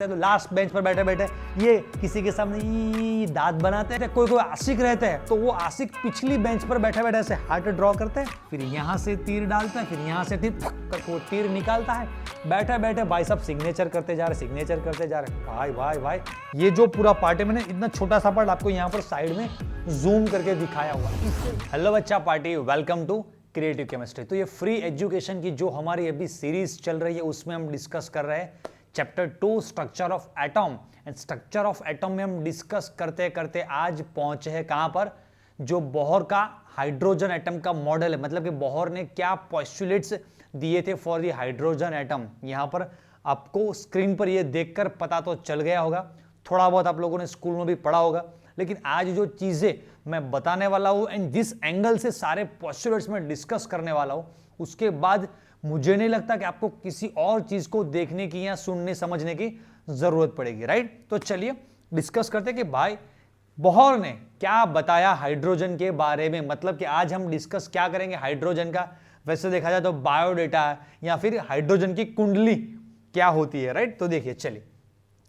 तो last bench पर बैठे बैठे ये किसी के सामने दांत बनाते हैं। कोई कोई आशिक रहते हैं तो वो आशिक पिछली बेंच पर बैठे बैठे ऐसे हार्ट ड्रॉ करते हैं, फिर यहाँ से तीर डालते हैं, फिर यहाँ से वो तीर निकालता है। बैठे बैठे भाई सब सिग्नेचर करते जा रहे, सिग्नेचर करते जा रहे। भाई भाई भाई ये जो पूरा पार्ट है, मैंने इतना छोटा सा पार्ट आपको यहाँ पर साइड में जूम करके दिखाया हुआ। हेलो बच्चा party, welcome to creative chemistry. तो ये फ्री एजुकेशन की जो हमारी अभी सीरीज चल रही है उसमें हम डिस्कस कर रहे हैं chapter 2 structure of atom. And structure of atom में हम डिस्कस करते करते आज पहुंचे हैं कहां पर, जो बोहर का हाइड्रोजन एटम का मॉडल है। मतलब कि बोहर ने क्या पोस्टुलेट्स दिए थे फॉर द हाइड्रोजन एटम। यहां पर आपको स्क्रीन पर ये देखकर पता तो चल गया होगा, थोड़ा बहुत आप लोगों ने स्कूल में भी पढ़ा होगा, लेकिन आज जो चीजें मैं बताने वाला हूं एंड जिस एंगल से सारे पोस्टुलेट्स में डिस्कस करने वाला हूं, उसके बाद मुझे नहीं लगता कि आपको किसी और चीज को देखने की या सुनने समझने की जरूरत पड़ेगी, राइट। तो चलिए डिस्कस करते हैं कि भाई बोहर ने क्या बताया हाइड्रोजन के बारे में। मतलब कि आज हम डिस्कस क्या करेंगे हाइड्रोजन का। वैसे देखा जाए तो बायोडेटा या फिर हाइड्रोजन की कुंडली क्या होती है, राइट। तो देखिए चलिए,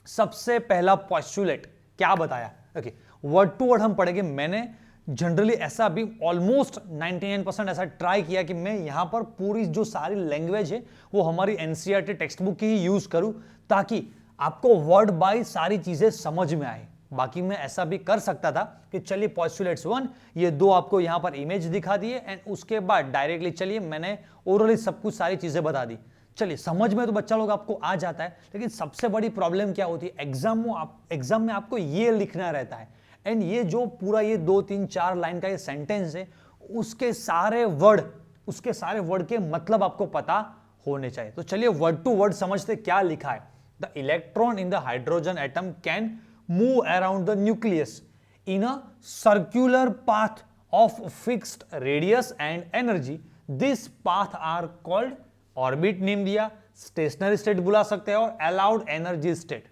सबसे पहला पोस्टुलेट क्या बताया। ओके, वर्ड टू वर्ड हम पढ़ेंगे। मैंने जनरली ऐसा भी ऑलमोस्ट 99% ऐसा ट्राई किया कि मैं यहां पर पूरी जो सारी लैंग्वेज है वो हमारी एनसीईआरटी टेक्स्ट बुक की ही यूज करूं, ताकि आपको वर्ड बाय सारी चीजें समझ में आए। बाकी मैं ऐसा भी कर सकता था कि चलिए पोस्टुलेट्स 1 ये दो आपको यहां पर इमेज दिखा दिए एंड उसके बाद डायरेक्टली चलिए मैंने ओरली सब कुछ सारी चीजें बता दी। चलिए समझ में तो बच्चा लोग आपको आ जाता है, लेकिन सबसे बड़ी प्रॉब्लम क्या होती है, एग्जाम में आपको ये लिखना रहता है। एंड ये जो पूरा ये 2 3 4 लाइन का ये सेंटेंस है, उसके सारे वर्ड के मतलब आपको पता होने चाहिए। तो चलिए वर्ड टू वर्ड समझते क्या लिखा है। The electron in the hydrogen atom can move around the nucleus in a circular path of fixed radius and energy. This path are called, orbit name दिया, स्टेशनरी स्टेट बुला सकते हैं और allowed energy state.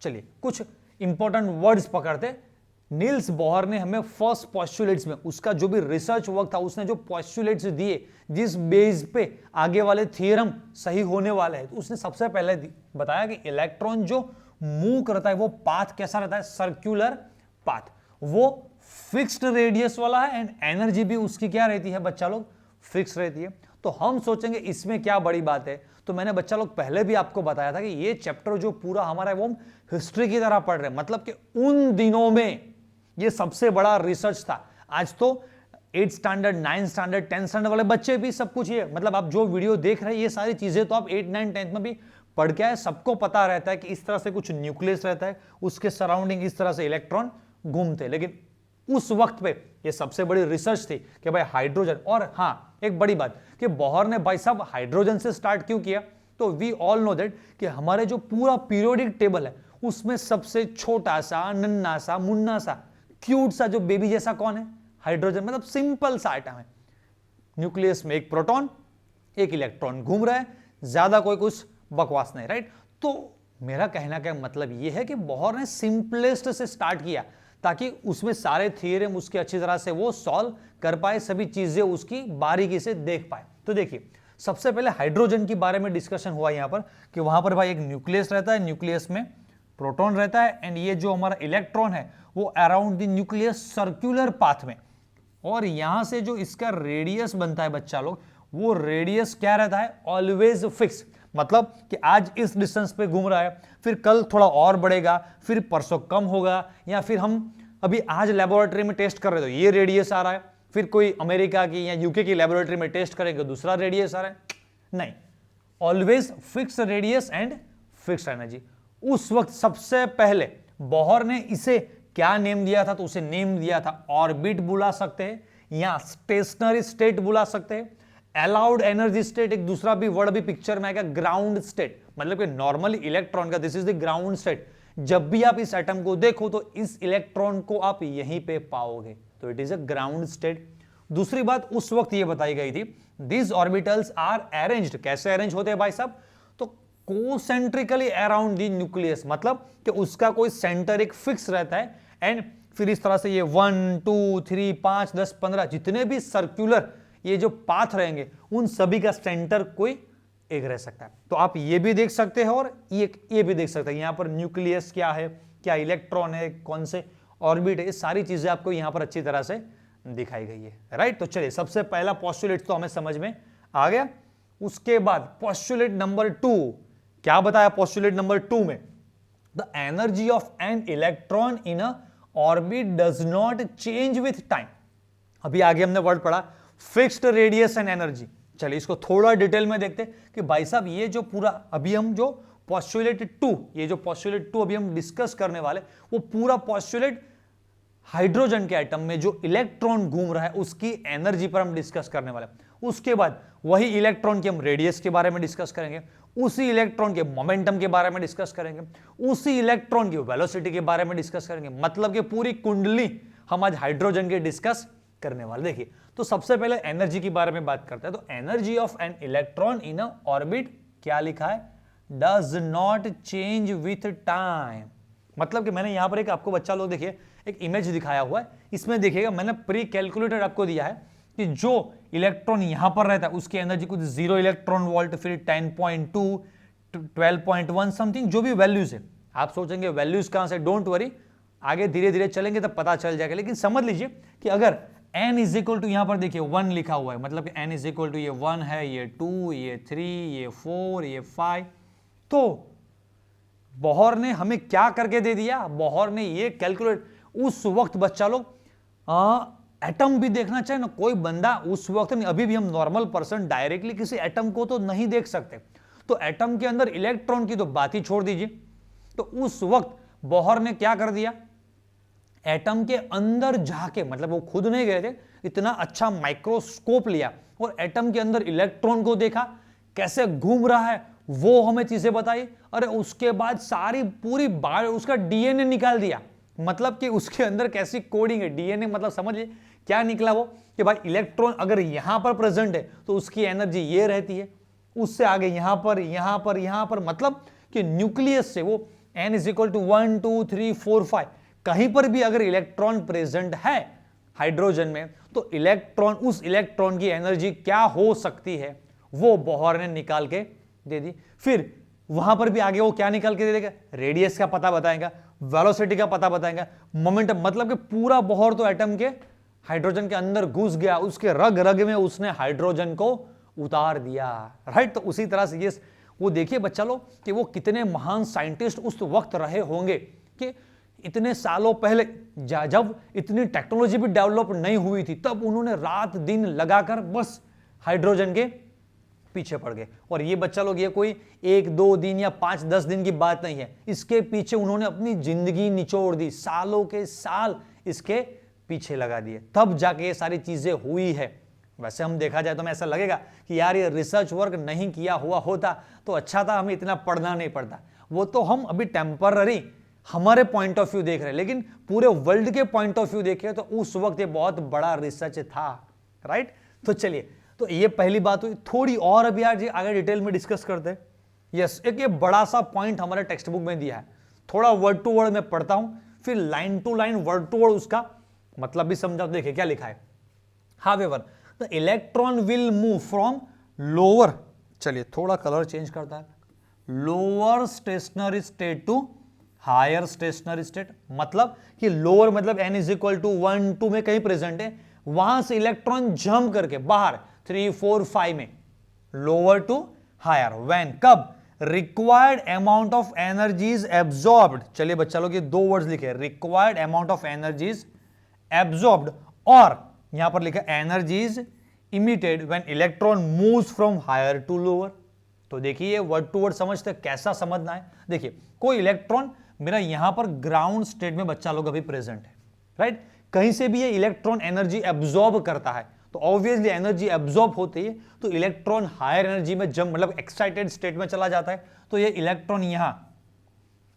चलिए कुछ important words पकड़ते। Niels Bohr ने हमें फर्स्ट पोस्टुलेट्स में उसका जो भी रिसर्च वर्क था, उसने जो पोस्टुलेट्स दिए जिस बेस पे आगे वाले थियरम सही होने वाले हैं, तो उसने सबसे पहले बताया कि इलेक्ट्रॉन जो मूव करता है वो पाथ कैसा रहता है, सर्क्युलर पाथ, वो फिक्स्ड रेडियस वाला है एंड एनर्जी भी उसकी क्या रहती है बच्चा लोग, फिक्स रहती है। तो हम सोचेंगे इसमें क्या बड़ी बात है। तो मैंने बच्चा लोग पहले भी आपको बताया था कि ये चैप्टर जो पूरा हमारा है वो हिस्ट्री की तरह पढ़ रहे हैं। मतलब कि उन दिनों में ये सबसे बड़ा रिसर्च था। आज तो 8th standard 9th standard 10th standard वाले बच्चे भी सब कुछ ये, मतलब आप जो वीडियो देख रहे हैं ये सारी चीजें तो आप 8 9 10th में भी पढ़ के आए। सबको पता रहता है कि इस तरह से कुछ न्यूक्लियस रहता है, उसके सराउंडिंग इस तरह से इलेक्ट्रॉन घूमते। लेकिन उस वक्त पे ये सबसे बड़ी रिसर्च थी कि भाई हाइड्रोजन। और हाँ, एक बड़ी बात कि बोहर ने भाई साहब हाइड्रोजन से स्टार्ट क्यों किया, तो वी ऑल नो दैट कि हमारे जो पूरा पीरियोडिक टेबल है उसमें सबसे छोटा सा, नन्ना सा, मुन्ना सा, क्यूट सा, जो बेबी जैसा कौन है, हाइड्रोजन। मतलब सिंपल सा आइटम है। न्यूक्लियस में एक प्रोटॉन एक इलेक्ट्रॉन घूम रहा है, ज्यादा कोई कुछ बकवास नहीं, राइट। तो मेरा कहना का मतलब यह है कि बोहर ने सिंपलेस्ट से स्टार्ट किया ताकि उसमें सारे थ्योरम उसके अच्छी तरह से वो सॉल्व कर पाए, सभी चीजें उसकी बारीकी से देख पाए। तो देखिए सबसे पहले हाइड्रोजन के बारे में डिस्कशन हुआ यहां पर कि वहां पर भाई एक न्यूक्लियस रहता है, न्यूक्लियस में प्रोटॉन रहता है एंड ये जो हमारा इलेक्ट्रॉन है वो around the nucleus circular path में, और यहां से जो इसका रेडियस बनता है बच्चा लोग, वो रेडियस क्या रहता है, ऑलवेज फिक्स। मतलब कि आज इस डिस्टेंस पे घूम रहा है, फिर कल थोड़ा और बढ़ेगा, फिर परसों कम होगा, या फिर हम अभी आज लेबोरेटरी में टेस्ट कर रहे हो तो ये रेडियस आ रहा है, फिर कोई अमेरिका की या यूके की लेबोरेटरी में टेस्ट करेंगे दूसरा रेडियस आ रहा है। नहीं, always fix radius and fix energy. उस वक्त सबसे पहले बोहर ने इसे क्या नेम दिया था, तो उसे नेम दिया था ऑर्बिट बुला सकते हैं या स्टेशनरी स्टेट बुला सकते हैं, अलाउड एनर्जी स्टेट, एक दूसरा भी वर्ड भी पिक्चर में आएगा, ग्राउंड स्टेट। मतलब कि नॉर्मली इलेक्ट्रॉन का this is the ground state. जब भी आप इस एटम को देखो तो इस इलेक्ट्रॉन को आप यहीं पे पाओगे, तो it is a ground state. दूसरी बात उस वक्त ये बताई गई थी, दिस ऑर्बिटल्स आर अरेंज्ड, कैसे अरेंज होते हैं भाई साहब, तो कोसेंट्रिकली अराउंड द न्यूक्लियस। मतलब कि उसका कोई सेंटर एक फिक्स रहता है एंड फिर इस तरह से ये 1 2 3 5 10 15 जितने भी सर्क्युलर ये जो पाथ रहेंगे उन सभी का सेंटर कोई एक रह सकता है। तो आप ये भी देख सकते हैं और ये भी देख सकते हैं। यहाँ पर न्यूक्लियस क्या है, क्या इलेक्ट्रॉन है, कौन से ऑर्बिट है, ये सारी चीजें आपको यहाँ पर अच्छी तरह से दिखाई गई है, राइट। तो चलिए सबसे पहला पोस्टुलेट तो हमें समझ में आ गया। उसके बाद पोस्टुलेट नंबर 2 क्या बताया? पोस्टुलेट नंबर 2 में the energy of an electron in a orbit does not change with time. अभी आगे हमने वर्ड पढ़ा फिक्स्ड रेडियस एंड एनर्जी। चलिए इसको थोड़ा डिटेल में देखते कि भाई साहब ये जो पूरा अभी हम जो पोस्टुलेट 2, ये जो पोस्टुलेट 2 अभी हम डिस्कस करने वाले, वो पूरा पोस्टुलेट हाइड्रोजन के एटम में जो इलेक्ट्रॉन घूम रहा है उसकी एनर्जी पर हम डिस्कस करने वाले। उसके बाद वही इलेक्ट्रॉन के हम रेडियस के बारे में डिस्कस करेंगे, उसी इलेक्ट्रॉन के मोमेंटम के बारे में डिस्कस करेंगे, उसी इलेक्ट्रॉन की वेलोसिटी के बारे में डिस्कस करेंगे। मतलब कि पूरी कुंडली हम आज हाइड्रोजन के डिस्कस करने वाले। देखिए तो सबसे पहले एनर्जी के बारे में बात करते हैं। तो energy of an electron in a orbit क्या लिखा है? Does not change with time. मतलब कि मैंने यहां पर एक आपको बच्चा लोग देखिए एक इमेज दिखाया हुआ है, इसमें देखिएगा मैंने प्री कैलकुलेटेड आपको दिया है कि जो इलेक्ट्रॉन यहां पर रहता है उसकी एनर्जी कुछ 0 इलेक्ट्रॉन वोल्ट, फिर 10.2, 12.1 समथिंग, जो भी वैल्यूज है। आप सोचेंगे वैल्यूज कहां से, डोंट वरी, आगे धीरे धीरे चलेंगे तब पता चल जाएगा। लेकिन समझ लीजिए कि अगर n इज इक्वल टू यहां पर देखिए 1 लिखा हुआ है, मतलब कि n इज इक्वल टू ये 1 है, ये 2, ये 3, ये 4, ये 5, तो बोहर ने हमें क्या करके दे दिया? बोहर ने ये कैलकुलेट, उस वक्त बच्चा लोग एटम भी देखना चाहिए ना, कोई बंदा उस वक्त नहीं, अभी भी हम नॉर्मल पर्सन डायरेक्टली किसी एटम को तो नहीं देख सकते, तो एटम के अंदर इलेक्ट्रॉन की तो बात ही छोड़ दीजिए। तो उस वक्त बोहर ने क्या कर दिया? एटम के अंदर जाके, मतलब वो खुद नहीं गए थे, इतना अच्छा माइक्रोस्कोप लिया और एटम के अंदर इलेक्ट्रॉन को देखा कैसे घूम रहा है, वो हमें चीजें बताई। अरे उसके बाद सारी पूरी बार उसका डीएनए निकाल दिया, मतलब कि उसके अंदर कैसी कोडिंग है। डीएनए मतलब समझिए क्या निकला वो, कि भाई इलेक्ट्रॉन अगर यहां पर प्रेजेंट है तो उसकी एनर्जी ये रहती है, उससे आगे यहां पर, यहां पर, यहां पर, मतलब कि न्यूक्लियस से वो n इज इक्वल टू 1 2 3 4 5 कहीं पर भी अगर इलेक्ट्रॉन प्रेजेंट है हाइड्रोजन में, तो इलेक्ट्रॉन, उस इलेक्ट्रॉन की एनर्जी क्या हो सकती है वो बोहर ने निकाल के दे दी। फिर वहां पर भी आगे वो क्या निकाल के दे देगा? रेडियस का पता बताएगा, वेलोसिटी का पता बताएगा, मोमेंटम, मतलब कि पूरा बोहर तो एटम के हाइड्रोजन के अंदर घुस गया, उसके रग रग में उसने हाइड्रोजन को उतार दिया, राइट। तो उसी तरह से ये वो देखिए बच्चा लोग कि वो कितने महान साइंटिस्ट उस वक्त रहे होंगे कि इतने सालों पहले जब इतनी टेक्नोलॉजी भी डेवलप नहीं हुई थी, तब उन्होंने रात दिन लगाकर बस हाइड्रोजन के पीछे पड़ गए। और ये बच्चा लोग, ये कोई 1-2 दिन या 5-10 दिन की बात नहीं है, इसके पीछे उन्होंने अपनी जिंदगी निचोड़ दी, सालों के साल इसके पीछे लगा दिए, तब जाके ये सारी चीजें हुई है। वैसे हम देखा जाए तो हमें ऐसा लगेगा कि यार ये रिसर्च वर्क नहीं किया हुआ होता तो अच्छा था, हमें इतना पढ़ना नहीं पड़ता। वो तो हम अभी टेम्पररी हमारे पॉइंट ऑफ व्यू देख रहे हैं, लेकिन पूरे वर्ल्ड के पॉइंट ऑफ व्यू देखें तो उस वक्त ये बहुत बड़ा रिसर्च था, राइट। तो चलिए, तो ये पहली बात हुई। थोड़ी और अभी आज आगे डिटेल में डिस्कस करते हैं। यस, एक ये बड़ा सा पॉइंट हमारे टेक्स्ट बुक में दिया है, थोड़ा वर्ड टू वर्ड में पढ़ता हूं, फिर line to line word to word उसका मतलब भी समझा। देखिए क्या लिखा है। However the electron will move from lower, चलिए थोड़ा कलर चेंज करता है, lower stationary state to higher stationary state. मतलब कि लोअर मतलब n इज इक्वल टू 1 2 में कहीं प्रेजेंट है, वहां से इलेक्ट्रॉन जंप करके बाहर 3 4 5 में, लोअर टू हायर। व्हेन, कब? Required amount of energy is absorbed. चलिए बच्चा लोग ये 2 वर्ड्स लिखे, required amount of energy is absorbed, और यहां पर लिखा energy is emitted when electron moves from higher to lower. तो देखिए वर्ड टू वर्ड समझते कैसा समझना है। देखिए कोई इलेक्ट्रॉन मेरा यहां पर ग्राउंड स्टेट में बच्चा लोग अभी प्रेजेंट है, राइट। कहीं से भी ये इलेक्ट्रॉन एनर्जी एब्जॉर्ब करता है, तो ऑब्वियसली एनर्जी एब्जॉर्ब होती है तो इलेक्ट्रॉन हायर एनर्जी में जब मतलब एक्साइटेड स्टेट में चला जाता है। तो ये इलेक्ट्रॉन यहां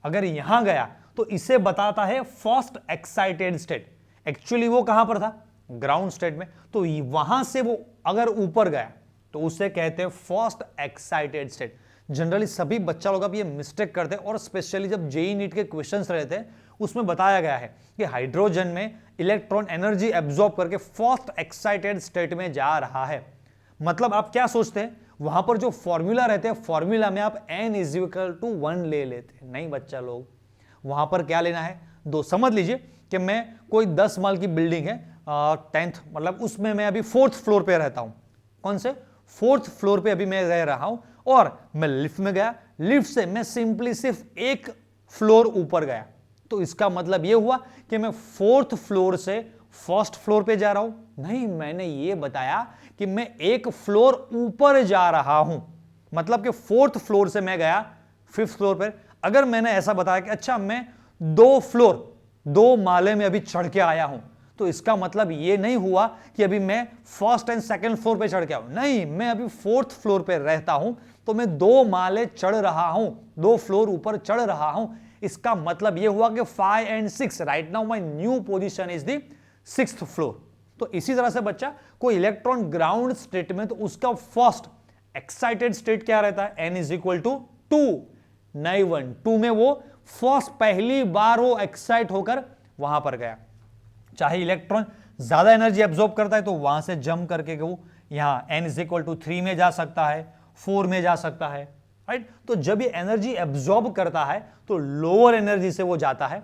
अगर यहां गया तो इसे बताता है फर्स्ट एक्साइटेड स्टेट। एक्चुअली वो कहां पर था? ग्राउंड स्टेट में। तो वहां से वो अगर ऊपर गया तो उसे कहते हैं फर्स्ट एक्साइटेड स्टेट। जनरली सभी बच्चा लोग अब ये मिस्टेक करते हैं, और स्पेशली जब जेईई नीट के क्वेश्चंस रहते हैं उसमें बताया गया है कि हाइड्रोजन में इलेक्ट्रॉन एनर्जी एब्जॉर्ब करके फर्स्ट एक्साइटेड स्टेट में जा रहा है। मतलब आप क्या सोचते हैं वहां पर जो फॉर्मूला रहते हैं, फॉर्मूला में आप n इज इक्वल टू 1 ले लेते हैं। नहीं बच्चा लोग, वहां पर क्या लेना है, 2। समझ लीजिए कि मैं कोई 10 माल की बिल्डिंग है, 10th मतलब उसमें मैं अभी 4th फ्लोर पे रहता हूं। कौन से 4th फ्लोर पे अभी मैं रह रहा हूं, और मैं लिफ्ट में गया, लिफ्ट से मैं सिंपली सिर्फ एक फ्लोर ऊपर गया, तो इसका मतलब यह हुआ कि मैं 4th फ्लोर से 1st फ्लोर पे जा रहा हूं। नहीं, मैंने ये बताया कि मैं एक फ्लोर ऊपर जा रहा हूं, मतलब कि 4th फ्लोर से मैं गया 5th फ्लोर पर। अगर मैंने ऐसा बताया कि अच्छा मैं 2 माले में अभी चढ़ के आया हूं, तो इसका मतलब यह नहीं हुआ कि अभी मैं 1st एंड 2nd फ्लोर पे चढ़ के आऊं। नहीं, मैं अभी 4th फ्लोर पे रहता हूं, तो मैं 2 माले चढ़ रहा हूं, 2 फ्लोर ऊपर चढ़ रहा हूं। इसका मतलब यह हुआ कि 5 and 6, right now my new position is the 6th floor. तो इसी तरह से बच्चा, कोई इलेक्ट्रॉन ग्राउंड स्टेट में, तो उसका फर्स्ट एक्साइटेड स्टेट क्या रहता है, n इज इक्वल टू 2, नहीं 1। 2 में वो फर्स्ट पहली बार वो एक्साइट होकर वहां पर गया। चाहे इलेक्ट्रॉन ज्यादा एनर्जी एब्जॉर्ब करता है तो वहां से जंप करके वो यहां n इज इक्वल टू 3 में जा सकता है, 4 में जा सकता है, राइट। तो जब ये एनर्जी एब्जॉर्ब करता है तो लोअर एनर्जी से वो जाता है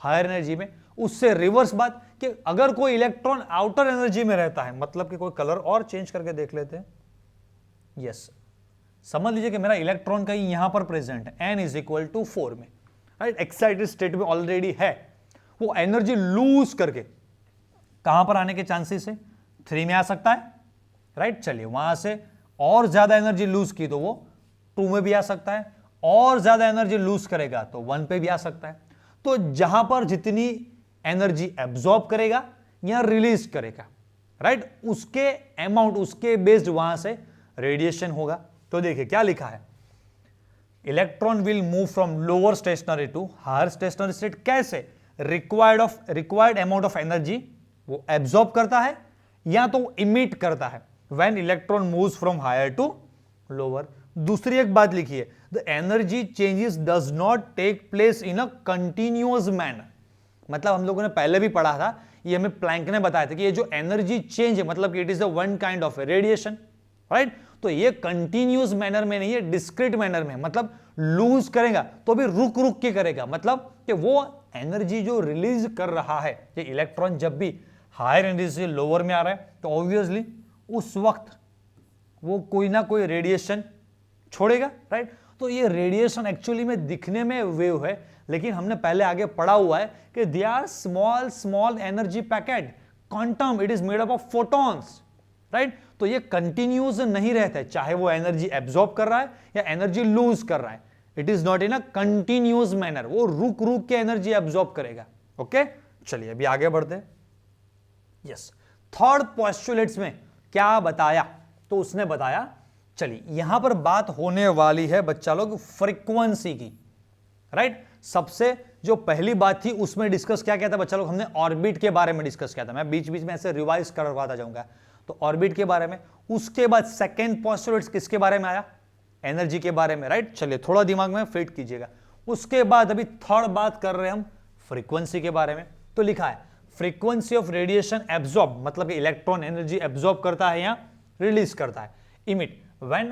हायर एनर्जी में। उससे रिवर्स बात कि अगर कोई इलेक्ट्रॉन आउटर एनर्जी में रहता है, मतलब कि कोई कलर और चेंज करके देख लेते हैं। यस, समझ लीजिए कि मेरा इलेक्ट्रॉन कहीं यहां पर प्रेजेंट है, n इज इक्वल टू 4 में, राइट, एक्साइटेड स्टेट में ऑलरेडी है। वो एनर्जी लूज करके कहां पर आने के चांसेस है, 3 में आ सकता है, राइट। चलिए, वहां से और ज्यादा एनर्जी लूज की तो वो 2 में भी आ सकता है, और ज्यादा एनर्जी लूज करेगा तो 1 पे भी आ सकता है। तो जहां पर जितनी एनर्जी एब्जॉर्ब करेगा या रिलीज करेगा, राइट, उसके अमाउंट, उसके बेस्ड वहां से रेडिएशन होगा। तो देखिए क्या लिखा है, electron will move from lower stationary to higher stationary state. कैसे, रिक्वायर्ड अमाउंट ऑफ एनर्जी वो एब्जॉर्ब करता है या तो इमिट करता है when electron moves from higher to lower. दूसरी एक बात लिखिए, the energy changes does not take place in a continuous manner. मतलब हम लोगों ने पहले भी पढ़ा था, ये हमें प्लैंक ने बताया था कि ये जो एनर्जी चेंज है, मतलब it is the one kind of radiation, right. तो ये कंटिन्यूअस मैनर में नहीं है, डिस्क्रीट मैनर में, मतलब लूज करेगा तो भी रुक रुक के करेगा। मतलब कि वो एनर्जी जो रिलीज कर रहा है, ये इलेक्ट्रॉन जब भी हायर एनर्जी से लोअर में आ रहा है तो ऑब्वियसली उस वक्त वो कोई ना कोई रेडिएशन छोड़ेगा, राइट। तो ये रेडिएशन एक्चुअली में दिखने में वेव है, लेकिन हमने पहले आगे पढ़ा हुआ है कि they are small energy packet, quantum, it is made up of photons, right. तो ये कंटिन्यूस नहीं रहता है, चाहे वो एनर्जी एब्जॉर्ब कर रहा है या एनर्जी लूज कर रहा है, it is not in a continuous manner, वो रुक रुक के एनर्जी एब्जॉर्ब करेगा। ओके, चलिए अभी आगे बढ़ते हैं। यस, थर्ड पोस्टुलेट्स में क्या बताया, तो उसने बताया, चलिए यहां पर बात होने वाली है बच्चा लोग फ्रीक्वेंसी की, राइट। सबसे जो पहली बात थी उसमें डिस्कस क्या किया था बच्चा लोग, हमने ऑर्बिट के बारे में डिस्कस किया था। मैं बीच बीच में ऐसे रिवाइज करवाता जाऊंगा, तो ऑर्बिट के बारे में। उसके बाद सेकंड पोस्टुलेट्स किसके बारे में आया, एनर्जी के बारे में, राइट। चलिए थोड़ा दिमाग में फिट कीजिएगा। उसके बाद अभी थर्ड बात कर रहे हैं हम फ्रीक्वेंसी के बारे में। तो लिखा है फ्रीक्वेंसी ऑफ रेडिएशन एब्जॉर्ब, मतलब कि इलेक्ट्रॉन एनर्जी एब्जॉर्ब करता है या रिलीज करता है, emit when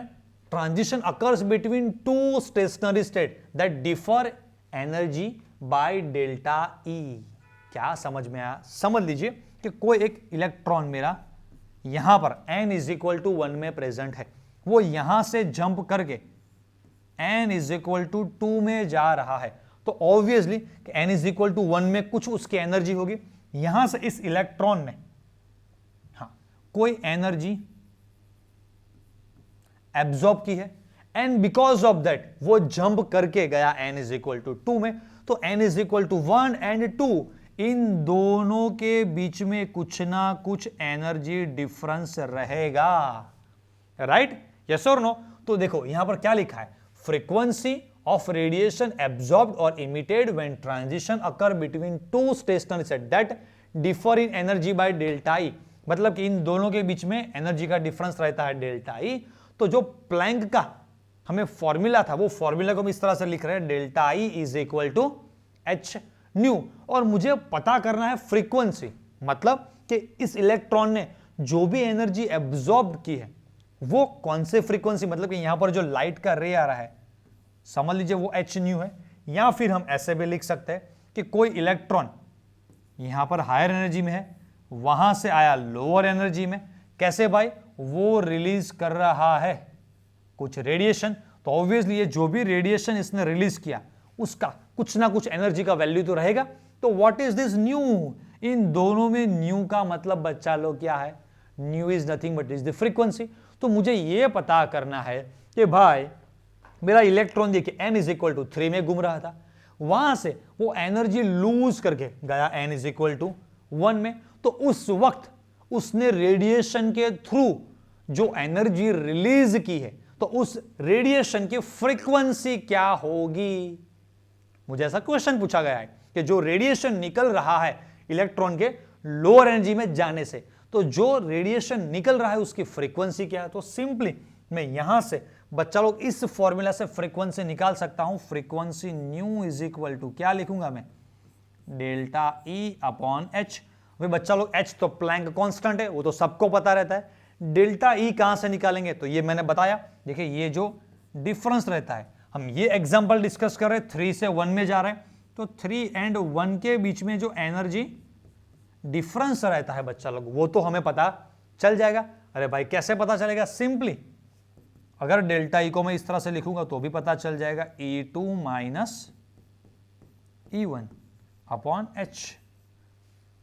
transition occurs between two stationary state that differ energy by delta ई। क्या समझ में आया, समझ लीजिए कि कोई एक इलेक्ट्रॉन मेरा यहां पर n इज इक्वल टू 1 में प्रेजेंट है, वो यहां से जंप करके n इज इक्वल टू 2 में जा रहा है, तो obviously n is equal to 1 में कुछ उसकी एनर्जी होगी। यहां से इस इलेक्ट्रॉन ने कोई एनर्जी एब्जॉर्ब की है, एंड बिकॉज ऑफ दैट वो जंप करके गया n इज इक्वल टू 2 में। तो n is equal to 1 and 2, इन दोनों के बीच में कुछ ना कुछ एनर्जी डिफरेंस रहेगा, राइट, यस और नो। तो देखो यहां पर क्या लिखा है, फ्रीक्वेंसी ऑफ रेडिएशन एब्जॉर्ब्ड और emitted when transition occur between two stationary state that differ in energy by delta E, मतलब कि इन दोनों के बीच में एनर्जी का डिफरेंस रहता है डेल्टा ई। तो जो प्लैंक का हमें फॉर्मूला था, वो फॉर्मूला को हम इस तरह से लिख रहे हैं, delta E is equal to H nu. और मुझे पता करना है फ्रीक्वेंसी, मतलब कि इस इलेक्ट्रॉन ने जो भी एनर्जी एब्जॉर्ब की है वो कौन से फ्रीक्वेंसी, मतलब कि यहां पर जो लाइट का रे आ रहा है, समझ लीजिए वो h न्यू है। या फिर हम ऐसे भी लिख सकते हैं कि कोई इलेक्ट्रॉन यहां पर हायर एनर्जी में है, वहां से आया लोअर एनर्जी में, कैसे भाई, वो रिलीज कर रहा है कुछ रेडिएशन, तो ऑब्वियसली ये जो भी रेडिएशन इसने रिलीज किया उसका कुछ ना कुछ एनर्जी का वैल्यू तो रहेगा। तो व्हाट इज दिस न्यू, इन दोनों में न्यू का मतलब बच्चा लोग क्या है, new is nothing but is the frequency. तो मुझे ये पता करना है कि भाई मेरा इलेक्ट्रॉन देखिए n इज इक्वल टू 3 में घूम रहा था, वहां से वो एनर्जी लूज करके गया n इज इक्वल टू 1 में, तो उस वक्त उसने रेडिएशन के थ्रू जो एनर्जी रिलीज की है, तो उस रेडिएशन की फ्रीक्वेंसी क्या होगी। मुझे ऐसा क्वेश्चन पूछा गया है कि जो रेडिएशन निकल रहा है इलेक्ट्रॉन के लोअर एनर्जी में जाने से, तो जो रेडिएशन निकल रहा है उसकी फ्रीक्वेंसी क्या है। तो सिंपली मैं यहां से बच्चा लोग इस फॉर्मूला से फ्रीक्वेंसी निकाल सकता हूं। Frequency nu is equal to क्या लिखूंगा मैं, डेल्टा ई अपॉन एच। भाई बच्चा लोग एच तो प्लैंक कांस्टेंट है, वो तो सबको पता रहता है। डेल्टा ई कहां से निकालेंगे, तो ये मैंने बताया, देखिए ये जो डिफरेंस रहता है, हम ये एग्जांपल डिस्कस कर रहे हैं, 3 से 1 में जा रहे हैं, तो 3 एंड 1 के बीच में जो एनर्जी डिफरेंस रहता है बच्चा लोग, वो तो हमें पता चल जाएगा। अरे भाई कैसे पता चलेगा, सिंपली अगर डेल्टा ई को मैं इस तरह से लिखूंगा तो भी पता चल जाएगा, E2 minus E1 upon H,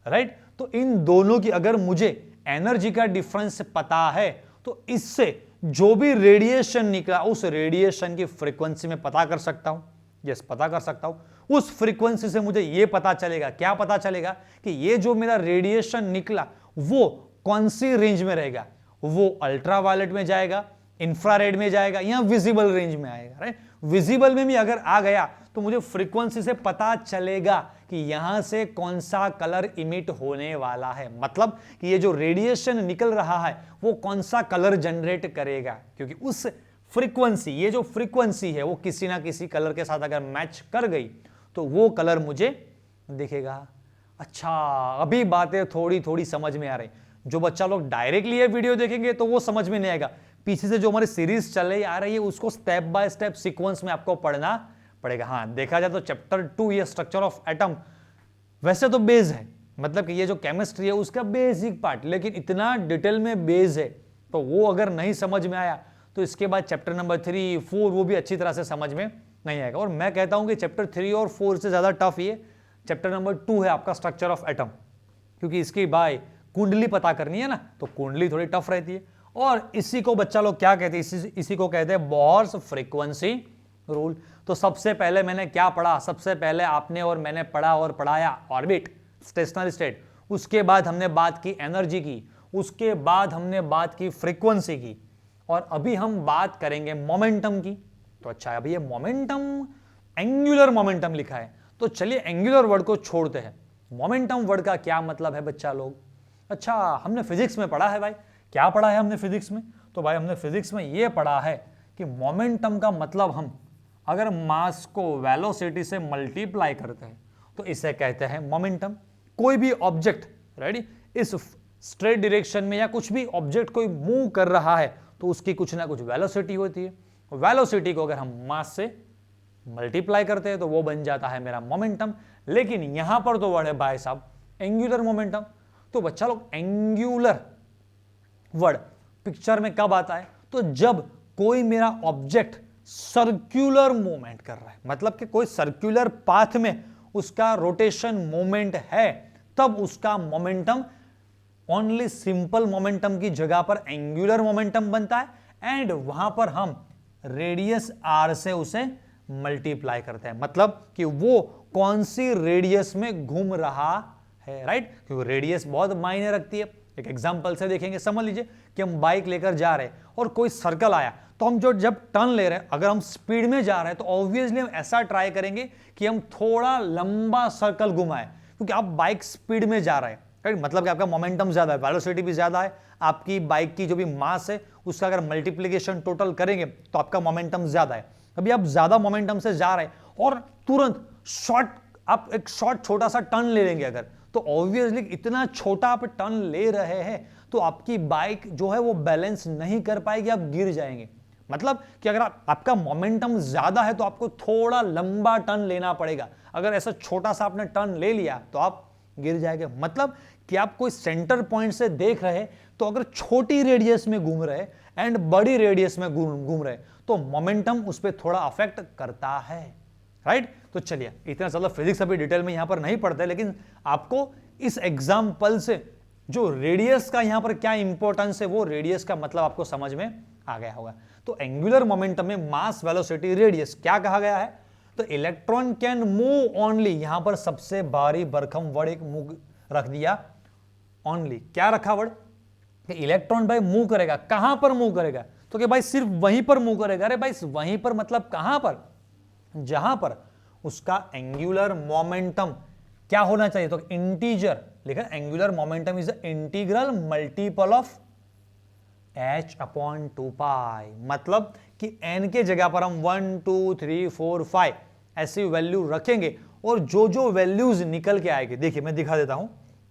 right. तो इन दोनों की अगर मुझे एनर्जी का डिफरेंस पता है, तो इससे जो भी रेडिएशन निकला उस रेडिएशन की फ्रीक्वेंसी में पता कर सकता हूं। यस, पता कर सकता हूं। उस फ्रीक्वेंसी से मुझे यह पता चलेगा, क्या पता चलेगा कि ये जो मेरा रेडिएशन निकला वो कौन सी रेंज में रहेगा, वो अल्ट्रावायलेट में जाएगा, इंफ्रारेड में जाएगा, या विजिबल रेंज में आएगा, राइट। विजिबल में भी अगर आ गया तो मुझे फ्रीक्वेंसी से पता चलेगा कि यहां से कौन सा कलर इमिट होने वाला है, मतलब कि ये जो रेडिएशन निकल रहा है वो कौन सा कलर जनरेट करेगा, क्योंकि उस फ्रीक्वेंसी, ये जो फ्रीक्वेंसी है वो किसी ना किसी कलर के साथ अगर मैच कर गई तो वो कलर मुझे दिखेगा। अच्छा, अभी बातें थोड़ी थोड़ी समझ में आ रही। जो बच्चा लोग डायरेक्टली ये वीडियो देखेंगे तो वो समझ में नहीं आएगा, पीछे से जो हमारी सीरीज चल रही आ रही है उसको स्टेप बाय स्टेप सीक्वेंस में आपको पढ़ना पड़ेगा। हाँ, देखा जाए तो चैप्टर 2 ये स्ट्रक्चर ऑफ एटम वैसे तो बेस है, मतलब कि ये जो केमिस्ट्री है उसका बेसिक पार्ट, लेकिन इतना डिटेल में बेस है, तो वो अगर नहीं समझ में आया तो इसके बाद चैप्टर नंबर 3, 4 वो भी अच्छी तरह से समझ में नहीं आएगा। और मैं कहता हूं कि चैप्टर 3 और 4 से ज्यादा टफ ये चैप्टर नंबर 2 है आपका, स्ट्रक्चर ऑफ एटम, क्योंकि इसकी बाय कुंडली पता करनी है ना, तो कुंडली थोड़ी टफ रहती है। और इसी को बच्चा लोग क्या कहते हैं, इसी को कहते हैं बोर्स फ्रीक्वेंसी रूल। तो सबसे पहले मैंने क्या पढ़ा, सबसे पहले आपने और मैंने पढ़ा और पढ़ाया ऑर्बिट, स्टेशनरी स्टेट, उसके बाद हमने बात की एनर्जी की, उसके बाद हमने बात की फ्रीक्वेंसी की, और अभी हम बात करेंगे मोमेंटम की। तो अच्छा, अभी ये मोमेंटम, एंगुलर मोमेंटम लिखा है, तो चलिए एंगुलर वर्ड को छोड़ते हैं, मोमेंटम वर्ड का क्या मतलब है बच्चा लोग। अच्छा, हमने फिजिक्स में पढ़ा है भाई, क्या पढ़ा है हमने फिजिक्स में, तो भाई हमने फिजिक्स में ये पढ़ा है कि मोमेंटम का मतलब हम अगर मास को वेलोसिटी से मल्टीप्लाई करते हैं तो इसे कहते हैं मोमेंटम। कोई भी ऑब्जेक्ट, रेडी, इस स्ट्रेट डायरेक्शन में या कुछ भी ऑब्जेक्ट कोई मूव कर रहा है तो उसकी कुछ ना कुछ वेलोसिटी होती है, वेलोसिटी को अगर हम मास से मल्टीप्लाई करते हैं तो वो बन जाता है मेरा मोमेंटम। लेकिन यहां पर तो वर्ड है भाई साहब एंगुलर मोमेंटम। तो बच्चा लोग एंगुलर वर्ड पिक्चर में कब आता है, तो जब कोई मेरा ऑब्जेक्ट सर्कुलर मूवमेंट कर रहा है, मतलब कि कोई सर्कुलर पाथ में उसका रोटेशन मूवमेंट है, तब उसका मोमेंटम ओनली सिंपल मोमेंटम की जगह पर एंगुलर मोमेंटम बनता है। एंड वहां पर हम रेडियस r से उसे मल्टीप्लाई करते हैं, मतलब कि वो कौन सी रेडियस में घूम रहा है, राइट, क्योंकि रेडियस बहुत मायने रखती है। एक एग्जांपल से देखेंगे, समझ लीजिए कि हम बाइक लेकर जा रहे हैं और कोई सर्कल आया, तो हम जब टर्न ले रहे हैं, अगर हम स्पीड में जा रहे हैं तो ऑब्वियसली हम ऐसा ट्राई करेंगे कि हम थोड़ा लंबा सर्कल घुमाएं, क्योंकि आप बाइक स्पीड में जा रहे हैं, राइट, मतलब कि आपका मोमेंटम ज्यादा है, वेलोसिटी भी ज्यादा है, आपकी बाइक की जो भी मास है उसका अगर मल्टीप्लीकेशन टोटल करेंगे तो आपका मोमेंटम ज्यादा है। अभी आप ज्यादा मोमेंटम से जा रहे हैं और तुरंत आप एक शॉर्ट छोटा सा टर्न ले लेंगे अगर, तो ऑब्वियसली इतना छोटा आप टर्न ले रहे हैं तो आपकी बाइक जो है वो बैलेंस नहीं कर पाएगी, आप गिर जाएंगे। मतलब कि अगर आपका मोमेंटम ज्यादा है तो आपको थोड़ा लंबा टर्न लेना पड़ेगा, अगर ऐसा छोटा सा आपने टर्न ले लिया तो आप गिर जाएंगे। मतलब कि आप कोई सेंटर पॉइंट से देख रहे तो अगर छोटी रेडियस में घूम रहे एंड बड़ी रेडियस में घूम रहे तो मोमेंटम उस पर थोड़ा अफेक्ट करता है, राइट। तो चलिए, इतना ज्यादा फिजिक्स अभी डिटेल में यहां पर नहीं पढ़ते, लेकिन आपको इस एग्जाम्पल से जो रेडियस का यहां पर क्या इंपॉर्टेंस है, वो रेडियस का मतलब आपको समझ में आ गया होगा। तो एंगुलर मोमेंटम में मास, वेलोसिटी, रेडियस क्या कहा गया है, तो इलेक्ट्रॉन कैन मूव ओनली, यहां पर सबसे भारी भरकम वर्ड एक मूव रख दिया, ओनली। क्या रखा वर्ड, कि इलेक्ट्रॉन भाई मूव करेगा, कहां पर मूव करेगा, तो कि भाई सिर्फ वहीं पर मूव करेगा। अरे भाई वहीं पर मतलब कहां पर, जहां पर उसका एंगुलर मोमेंटम क्या होना चाहिए, तो इंटीजर लिखा, angular momentum is the integral multiple of h/2π। मतलब कि n के जगह पर हम 1 2 3 4 5 ऐसी वैल्यू रखेंगे और जो जो वैल्यूज निकल के आएगी, देखिए मैं दिखा देता हूं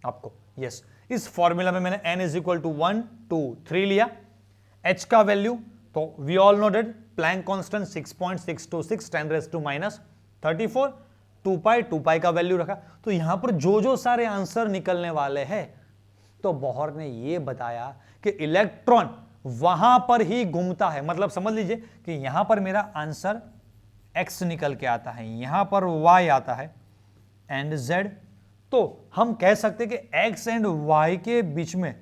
आपको। यस, इस फॉर्मूला में मैंने n = 1 2 3 लिया, h का वैल्यू तो we all know that Planck constant 6.626 10⁻34, 2π का वैल्यू रखा। तो यहां पर जो जो सारे आंसर निकलने वाले हैं, तो बोहर ने यह बताया कि इलेक्ट्रॉन वहां पर ही घूमता है। मतलब समझ लीजिए कि यहां पर मेरा आंसर x निकल के आता है, यहां पर y आता है एंड z, तो हम कह सकते हैं कि x एंड y के बीच में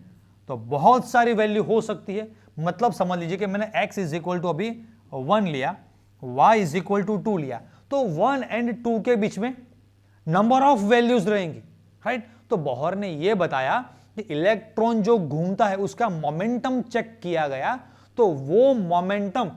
तो बहुत सारी वैल्यू हो सकती है। मतलब समझ लीजिए कि मैंने x = अभी 1 लिया, y = 2 लिया, तो 1 एंड 2 के बीच में नंबर ऑफ वैल्यूज रहेंगी, राइट। तो बोहर ने यह बताया कि इलेक्ट्रॉन जो घूमता है उसका मोमेंटम चेक किया गया, तो वो मोमेंटम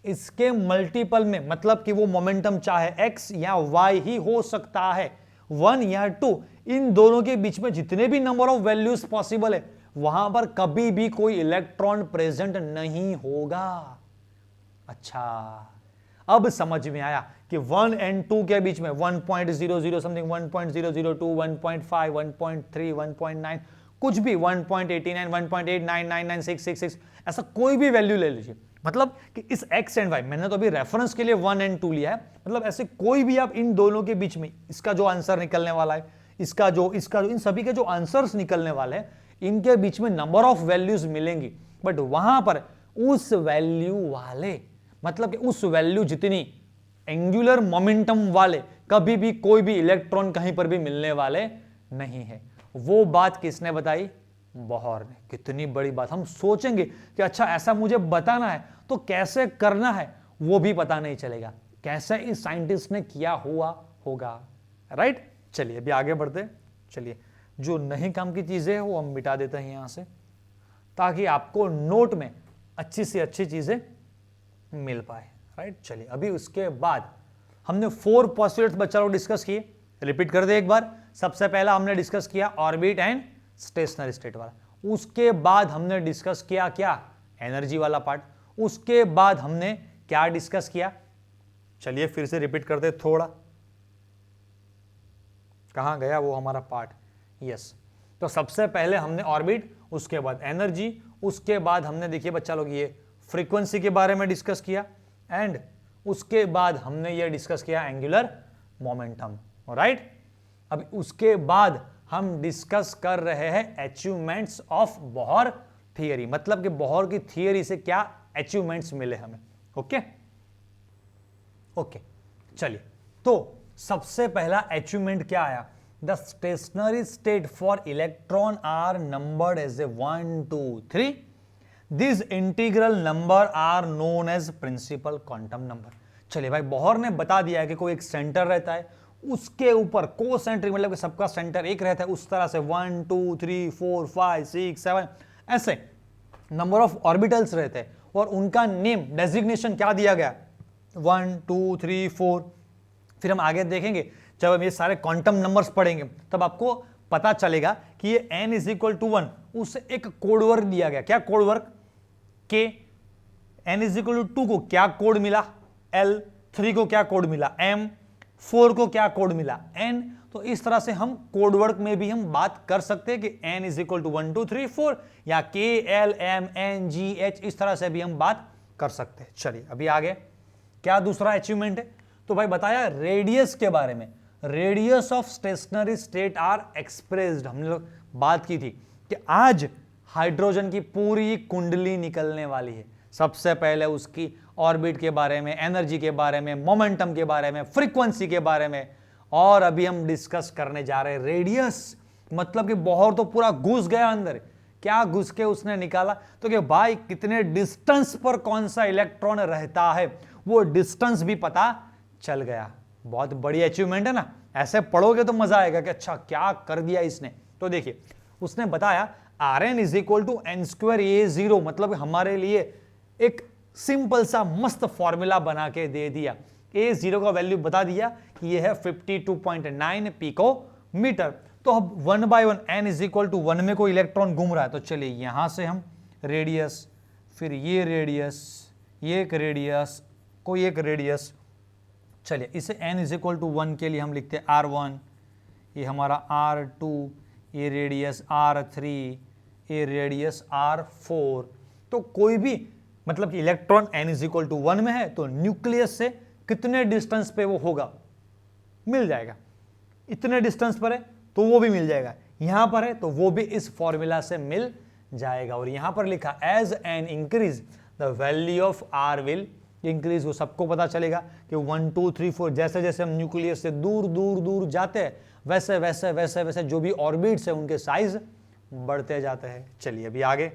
इसके मल्टीपल में, मतलब कि वो मोमेंटम चाहे x या y ही हो सकता है, 1 या 2, इन दोनों के बीच में जितने भी नंबर ऑफ वैल्यूज पॉसिबल है, वहां पर कभी भी कोई इलेक्ट्रॉन प्रेजेंट नहीं होगा। अच्छा, अब समझ में आया कि 1 एंड 2 के बीच में 1.00 समथिंग, 1.002, 1.5, 1.3, 1.9, कुछ भी 1.89, 1.899966, ऐसा कोई भी वैल्यू ले लीजिए। मतलब कि इस x एंड y, मैंने तो अभी रेफरेंस के लिए 1 एंड 2 लिया है, मतलब ऐसे कोई भी आप इन दोनों के बीच में इसका जो आंसर निकलने वाला है, इसका जो इन सभी के जो आंसर्स निकलने वाले हैं, इनके बीच में नंबर ऑफ वैल्यूज मिलेंगी, बट वहां पर उस वैल्यू वाले, मतलब कि उस वैल्यू जितनी एंगुलर मोमेंटम वाले कभी भी कोई भी इलेक्ट्रॉन कहीं पर भी मिलने वाले नहीं है। वो बात किसने बताई, बोहर ने। कितनी बड़ी बात। हम सोचेंगे कि अच्छा ऐसा मुझे बताना है तो कैसे करना है वो भी पता नहीं चलेगा, कैसे इस साइंटिस्ट ने किया हुआ होगा, राइट। चलिए अभी आगे बढ़ते। चलिए, जो नहीं काम की चीजें हैं वो हम मिटा देते हैं यहां से, ताकि आपको नोट में अच्छी से अच्छी चीजें मिल पाए, राइट। चलिए, अभी उसके बाद हमने 4 पोस्टुलेट्स बच्चा लोग डिस्कस किए, रिपीट कर दे एक बार। सबसे पहला हमने डिस्कस किया ऑर्बिट एंड स्टेशनरी स्टेट वाला, उसके बाद हमने डिस्कस किया क्या, एनर्जी वाला पार्ट, उसके बाद हमने क्या डिस्कस किया, चलिए फिर से रिपीट करते थोड़ा, कहां गया वो हमारा पार्ट। यस, तो सबसे पहले हमने ऑर्बिट, उसके बाद एनर्जी, उसके बाद हमने देखिए बच्चा लोग ये फ्रीक्वेंसी के बारे में डिस्कस किया, एंड उसके बाद हमने ये डिस्कस किया एंगुलर मोमेंटम, राइट। अब उसके बाद हम डिस्कस कर रहे हैं अचीवमेंट्स ऑफ बोहर थियरी, मतलब कि बोहर की थियरी से क्या अचीवमेंट्स मिले हमें। ओके ओके, चलिए, तो सबसे पहला अचीवमेंट क्या आया, the stationary state for electron are numbered as a 1 2 3, this integral number are known as principal quantum number. चलिए भाई, बोहर ने बता दिया है कि कोई एक सेंटर रहता है, उसके ऊपर कोसेंट्रिक, मतलब कि सबका सेंटर एक रहता है, उस तरह से 1 2 3 4 5 6 7 ऐसे नंबर ऑफ ऑर्बिटल्स रहते हैं, और उनका नेम डेजिग्नेशन क्या दिया गया, 1 2 3 4। फिर हम आगे देखेंगे, जब हम ये सारे क्वांटम नंबर्स पढ़ेंगे तब आपको पता चलेगा कि ये n = 1, उससे एक कोड वर्क दिया गया। क्या कोड वर्क, के n = 2 को क्या कोड मिला, L, 3 को क्या कोड मिला, M, 4 को क्या कोड मिला, n। तो इस तरह से हम कोड वर्ड में भी हम बात कर सकते हैं कि n इज इक्वल टू 1 2 3 4 या k l m n g h, इस तरह से भी हम बात कर सकते हैं। चलिए अभी आगे क्या दूसरा अचीवमेंट है, तो भाई बताया रेडियस के बारे में। Radius of stationary state are expressed, हम लोग बात की थी कि आज हाइड्रोजन की पूरी कुंडली निकलने वाली है। सबसे पहले उसकी ऑर्बिट के बारे में, एनर्जी के बारे में, मोमेंटम के बारे में, फ्रीक्वेंसी के बारे में, और अभी हम डिस्कस करने जा रहे हैं रेडियस। मतलब कि बोहर तो पूरा घुस गया अंदर। क्या घुस के उसने निकाला, तो कि भाई कितने डिस्टेंस पर कौन सा इलेक्ट्रॉन रहता है, वो डिस्टेंस भी पता चल गया। बहुत बड़ी अचीवमेंट है ना, ऐसे पढ़ोगे तो मजा आएगा कि अच्छा क्या कर दिया इसने। तो देखिए उसने बताया Rn is equal to N square A0, मतलब हमारे लिए एक सिंपल सा मस्त फॉर्मूला बना के दे दिया। A0 का वैल्यू बता दिया कि ये है 52.9 पिकोमीटर। तो अब 1 by 1 n is equal to 1 में कोई इलेक्ट्रॉन घूम रहा है, तो चलिए यहां से हम रेडियस, फिर ये रेडियस, ये एक रेडियस, कोई एक रेडियस, चलिए इसे n इज इक्वल टू 1 के लिए हम लिखते हैं R1, ये हमारा R2, ये रेडियस R3, ये रेडियस R4। तो कोई भी मतलब कि electron n is equal to 1 में है तो न्यूक्लियस से कितने डिस्टेंस पे वो होगा, मिल जाएगा। इतने डिस्टेंस पर है तो वो भी मिल जाएगा, यहां पर है तो वो भी इस फॉर्मूला से मिल जाएगा। और यहां पर लिखा as N increase the value of R will increase, वो सबको पता चलेगा कि 1 2 3 4 जैसे जैसे हम न्यूक्लियस से दूर दूर दूर जाते हैं वैसे वैसे वैसे वैसे जो भी ऑर्बिट्स है उनके साइज बढ़ते जाते हैं। चलिए अभी आगे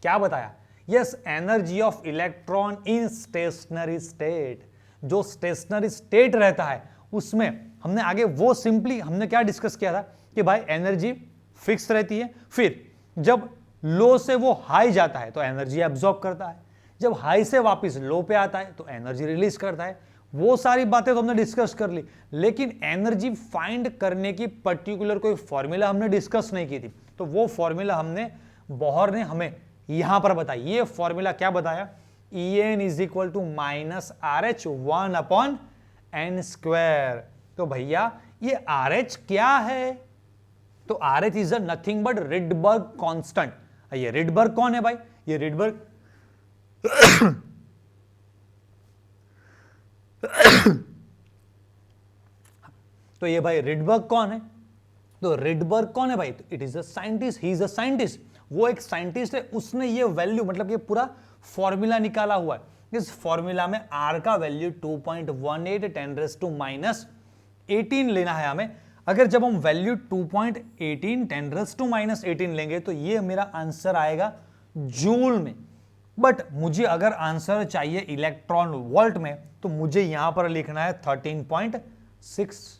क्या बताया, yes energy of electron in stationery state, जो स्टेशनरी स्टेट रहता है उसमें हमने आगे वो सिंपली हमने क्या डिस्कस किया था कि भाई एनर्जी फिक्स रहती है, फिर जब लो से वो हाई जाता है तो एनर्जी एब्जॉर्ब करता है, जब हाई से वापस लो पे आता है तो एनर्जी रिलीज करता है। वो सारी बातें तो हमने डिस्कस कर ली, लेकिन एनर्जी फाइंड करने की पर्टिकुलर कोई फॉर्मूला हमने डिस्कस नहीं की थी। तो वो फॉर्मूला हमने बोहर ने हमें यहां पर बताई। ये फॉर्मूला क्या बताया, En is equal to minus RH 1 upon n square. तो भैया ये RH क्या है, तो RH is a nothing but Rydberg constant. ये रिडबर्ग कौन है भाई, ये रिडबर्ग तो ये भाई रिडबर्ग कौन है, तो रिडबर्ग कौन है भाई, तो it is a scientist, he is a scientist, वो एक साइंटिस्ट है। उसने ये वैल्यू मतलब ये पूरा फॉर्मूला निकाला हुआ है। इस फॉर्मूला में R का वैल्यू 2.18 10⁻18 लेना है हमें। अगर जब हम वैल्यू 2.18 10⁻18 लेंगे तो ये मेरा आंसर आएगा जूल में। बट मुझे अगर आंसर चाहिए इलेक्ट्रॉन वोल्ट में तो मुझे यहां पर लिखना है 13.6।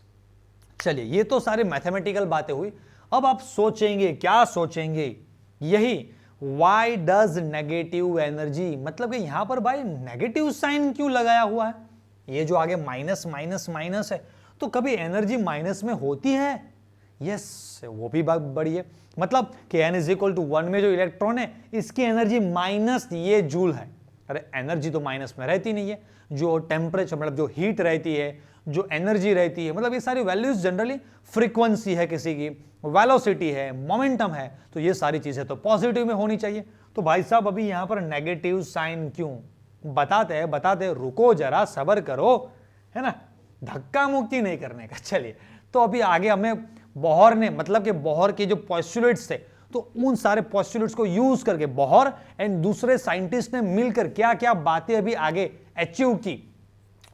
चलिए ये तो सारी मैथमेटिकल बातें हुई। अब आप सोचेंगे, क्या सोचेंगे, यही वाई डज नेगेटिव एनर्जी, मतलब कि यहां पर भाई नेगेटिव साइन क्यों लगाया हुआ है, ये जो आगे माइनस माइनस माइनस है तो कभी एनर्जी माइनस में होती है, यस वो भी बात बड़ी है। मतलब कि n इज इक्वल टू 1 में जो इलेक्ट्रॉन है इसकी एनर्जी माइनस ये जूल है। अरे एनर्जी तो माइनस में रहती नहीं है, जो टेम्परेचर मतलब जो हीट रहती है, जो एनर्जी रहती है, मतलब ये सारी वैल्यूज जनरली फ्रीक्वेंसी है किसी की, वेलोसिटी है, मोमेंटम है, तो ये सारी चीजें तो पॉजिटिव में होनी चाहिए। तो भाई साहब अभी यहां पर नेगेटिव साइन क्यों, बताते हैं, रुको जरा सब्र करो, है ना, धक्का मुक्की नहीं करने का। चलिए तो अभी आगे हमें बोहर ने मतलब कि बोहर के जो पोस्टुलेट्स थे तो उन सारे पोस्टुलेट्स को यूज करके बोहर एंड दूसरे साइंटिस्ट ने मिलकर क्या क्या बातें अभी आगे अचीव की।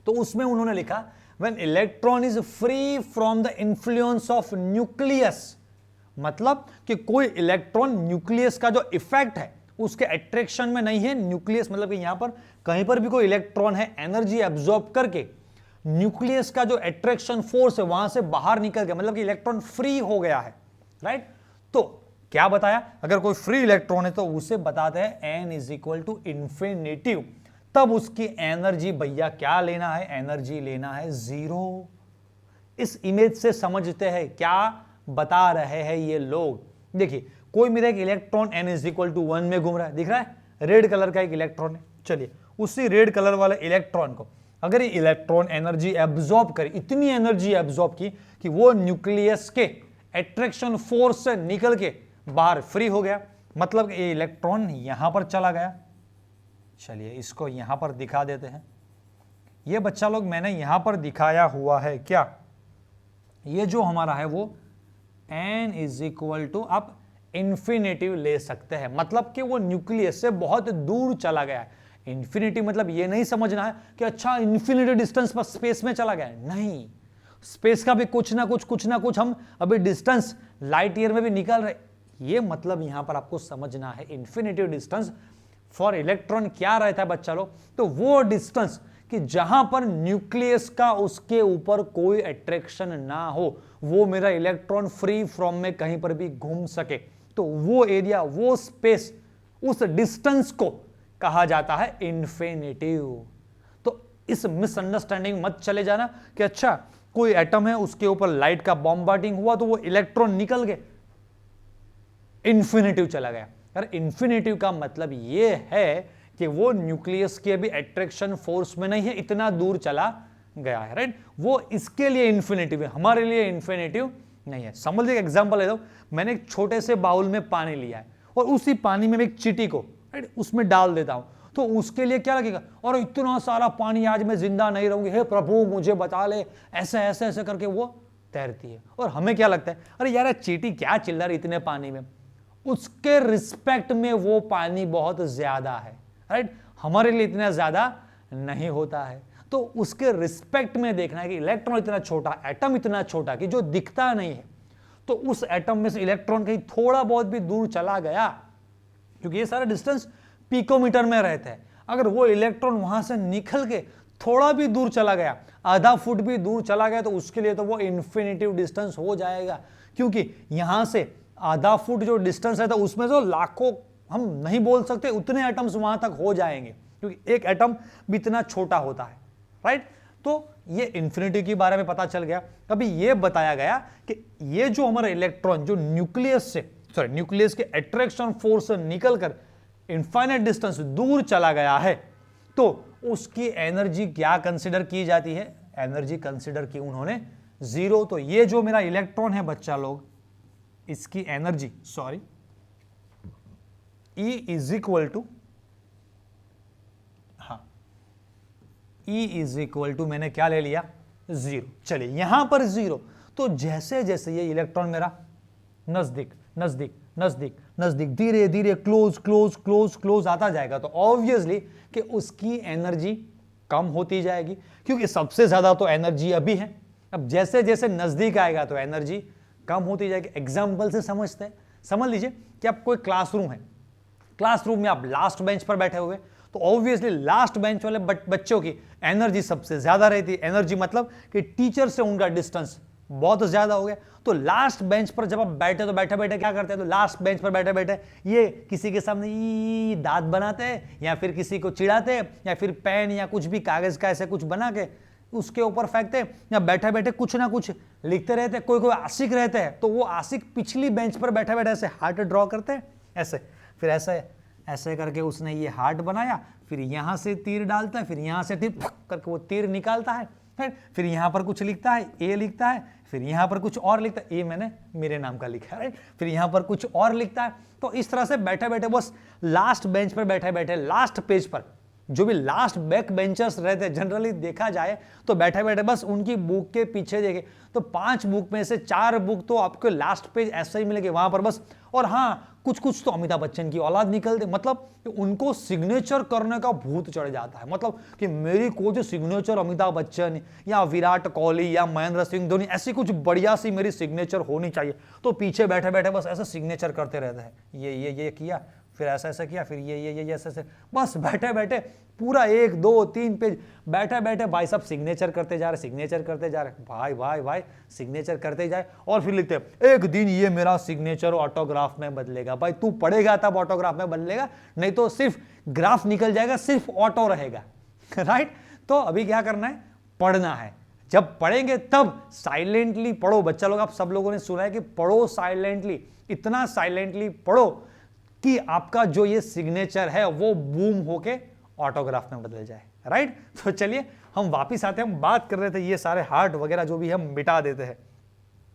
तो उसमें उन्होंने लिखा when electron is free from the influence of nucleus, मतलब कि कोई इलेक्ट्रॉन न्यूक्लियस का जो इफेक्ट है उसके अट्रैक्शन में नहीं है। न्यूक्लियस मतलब कि यहां पर कहीं पर भी कोई इलेक्ट्रॉन है एनर्जी एब्जॉर्ब करके न्यूक्लियस का जो अट्रैक्शन फोर्स है वहां से बाहर निकल गया, मतलब कि इलेक्ट्रॉन फ्री हो गया है, राइट। तो क्या बताया, अगर कोई फ्री इलेक्ट्रॉन है तो उसे बताते हैं n is equal to infinitive. तब उसकी एनर्जी भैया क्या लेना है, एनर्जी लेना है 0। इस इमेज से समझते हैं क्या बता रहे हैं ये लोग। देखिए कोई मेरा एक electron n is equal to 1 में घूम रहा है, दिख रहा है, रेड कलर का एक इलेक्ट्रॉन है। चलिए उसी रेड कलर वाले इलेक्ट्रॉन को अगर ये इलेक्ट्रॉन एनर्जी एब्जॉर्ब करे, इतनी एनर्जी एब्जॉर्ब की कि वो न्यूक्लियस के अट्रैक्शन फोर्स से निकल के बाहर फ्री हो गया, मतलब ये इलेक्ट्रॉन यहां पर चला गया। चलिए इसको यहां पर दिखा देते हैं। ये बच्चा लोग मैंने यहां पर दिखाया हुआ है क्या, ये जो हमारा है वो n इज इक्वल टू, आप इंफिनिटिव ले सकते हैं, मतलब कि वो न्यूक्लियस से बहुत दूर चला गया है। इंफिनिटी मतलब ये नहीं समझना है कि अच्छा इंफिनिटी डिस्टेंस पर स्पेस में चला गया है, नहीं, स्पेस का भी कुछ ना कुछ हम अभी डिस्टेंस लाइट ईयर में भी निकाल रहे, ये मतलब यहां पर आपको समझना है इंफिनिटी डिस्टेंस फॉर इलेक्ट्रॉन क्या रहता है बच्चा लोग, तो वो डिस्टेंस कि जहां पर न्यूक्लियस का उसके ऊपर कोई अट्रैक्शन ना हो, वो मेरा इलेक्ट्रॉन फ्री फ्रॉम में कहीं पर भी घूम सके, तो वो एरिया, वो स्पेस, उस डिस्टेंस को कहा जाता है इंफिनिटिव। तो इस मिसअंडरस्टैंडिंग मत चले जाना कि अच्छा कोई एटम है उसके ऊपर लाइट का बॉम्बार्डिंग हुआ तो वो इलेक्ट्रॉन निकल गए, इंफिनिटिव चला गया। यार इंफिनिटिव का मतलब ये है कि वो न्यूक्लियस के भी अट्रैक्शन फोर्स में नहीं है, इतना दूर चला गया है, राइट। वो इसके लिए इंफिनिटिव है, हमारे लिए इंफिनिटिव नहीं है। समझ लीजिए एग्जांपल ले दो, मैंने एक छोटे से बाउल में पानी लिया है और उसी पानी में एक चींटी को, राइट, उसमें डाल देता हूं, तो उसके लिए क्या लगेगा, और इतना सारा पानी आज मैं जिंदा नहीं रहूंगी, हे प्रभु मुझे बचा ले, ऐसे ऐसे ऐसे करके वो तैरती है। और हमें क्या लगता है, अरे यार चींटी क्या चिल्ला रही इतने पानी में, उसके रिस्पेक्ट में वो पानी बहुत ज्यादा है, राइट, हमारे लिए इतना ज्यादा नहीं होता है। तो उसके रिस्पेक्ट में देखना है कि इलेक्ट्रॉन इतना छोटा, एटम इतना छोटा कि जो दिखता नहीं है, तो उस एटम में से इलेक्ट्रॉन कहीं थोड़ा बहुत भी दूर चला गया, क्योंकि ये सारा डिस्टेंस पिकोमीटर में रहता है, अगर वो इलेक्ट्रॉन वहां से निकल के थोड़ा भी दूर चला गया, आधा फुट भी दूर चला गया, तो उसके लिए तो वो इन्फिनिटिव डिस्टेंस हो जाएगा, क्योंकि यहां से आधा फुट जो डिस्टेंस है तो उसमें जो लाखों, हम नहीं बोल सकते उतने एटम्स वहां तक हो जाएंगे, क्योंकि एक एटम भी इतना छोटा होता है, राइट। तो ये इन्फिनिटी के बारे में पता चल गया। अभी ये बताया गया कि ये जो हमारा इलेक्ट्रॉन जो न्यूक्लियस के अट्रैक्शन फोर्स से निकलकर इनफाइनाइट डिस्टेंस दूर चला गया है, तो उसकी एनर्जी क्या कंसीडर की जाती है, एनर्जी कंसीडर की उन्होंने जीरो। तो ये जो मेरा इलेक्ट्रॉन है बच्चा लोग, इसकी energy E is equal to, E is equal to मैंने क्या ले लिया, जीरो। चलिए यहां पर जीरो, तो जैसे जैसे ये इलेक्ट्रॉन मेरा नजदीक नजदीक नजदीक नजदीक धीरे धीरे क्लोज क्लोज क्लोज क्लोज आता जाएगा, तो ऑब्वियसली कि उसकी एनर्जी कम होती जाएगी, क्योंकि सबसे ज्यादा तो एनर्जी अभी है। अब जैसे जैसे नजदीक आएगा तो एनर्जी कम होती जाएगी। एग्जाम्पल से समझते हैं, समझ लीजिए कि आप कोई क्लासरूम है, क्लासरूम में आप लास्ट बेंच पर बैठे हुए, तो ऑब्वियसली लास्ट बेंच वाले बच्चों की एनर्जी सबसे ज्यादा रहती है। एनर्जी मतलब कि टीचर से उनका डिस्टेंस बहुत ज्यादा हो गया। तो लास्ट बेंच पर जब आप बैठे तो बैठे बैठे क्या करते हैं, तो लास्ट बेंच पर बैठे बैठे ये किसी के सामने दांत बनाते हैं, या फिर किसी को चिढ़ाते हैं, या फिर पेन या कुछ भी कागज का ऐसे कुछ बना के उसके ऊपर फेंकते हैं, या बैठे बैठे कुछ ना कुछ लिखते रहते हैं। कोई कोई आशिक रहते हैं, तो वो आशिक पिछली बेंच पर बैठे बैठे ऐसे हार्ट ड्रॉ करते हैं, ऐसे, फिर ऐसे ऐसे करके उसने ये हार्ट बनाया, फिर यहां से तीर डालता है, फिर यहां से तीर करके वो तीर निकालता है, फिर यहां पर कुछ लिखता है, ए लिखता है, फिर यहां पर कुछ और लिखता है, ए मैंने मेरे नाम का लिखा है, राइट, फिर यहां पर कुछ और लिखता है। तो इस तरह से बैठे बैठे बस लास्ट बेंच पर बैठे बैठे लास्ट पेज पर, जो भी लास्ट बैक बेंचर्स रहते हैं जनरली देखा जाए तो बैठे बैठे बस उनकी बुक के पीछे देखे तो 5 बुक में से 4 बुक तो आपको लास्ट पेज ऐसे ही मिलेंगे वहां पर बस। और हाँ, कुछ कुछ तो अमिताभ बच्चन की औलाद निकलते, मतलब उनको सिग्नेचर करने का भूत चढ़ जाता है, मतलब कि मेरी कोई सिग्नेचर अमिताभ बच्चन या विराट कोहली या महेंद्र सिंह धोनी ऐसी कुछ बढ़िया सी मेरी सिग्नेचर होनी चाहिए। तो पीछे बैठे बैठे बस ऐसे सिग्नेचर करते रहते हैं, ये किया, फिर ऐसा ऐसा किया, फिर ये ऐसे ऐसे, बस बैठे बैठे पूरा 1 2 3 पेज बैठे बैठे भाई साहब सिग्नेचर करते जा रहे, सिग्नेचर करते जा रहे, भाई भाई भाई सिग्नेचर करते जाए। और फिर लिखते हैं एक दिन ये मेरा सिग्नेचर ऑटोग्राफ में बदलेगा। भाई तू पढ़ेगा तब ऑटोग्राफ में बदलेगा, नहीं तो सिर्फ ग्राफ निकल जाएगा, सिर्फ ऑटो रहेगा, राइट। तो अभी क्या करना है, पढ़ना है। जब पढ़ेंगे तब साइलेंटली पढ़ो। बच्चा लोग, आप सब लोगों ने सुना है कि पढ़ो साइलेंटली, इतना साइलेंटली पढ़ो कि आपका जो ये सिग्नेचर है वो बूम होके ऑटोग्राफ में बदल जाए, राइट। तो चलिए हम वापिस आते हैं, हम बात कर रहे थे ये सारे हार्ट वगैरह जो भी हम मिटा देते हैं।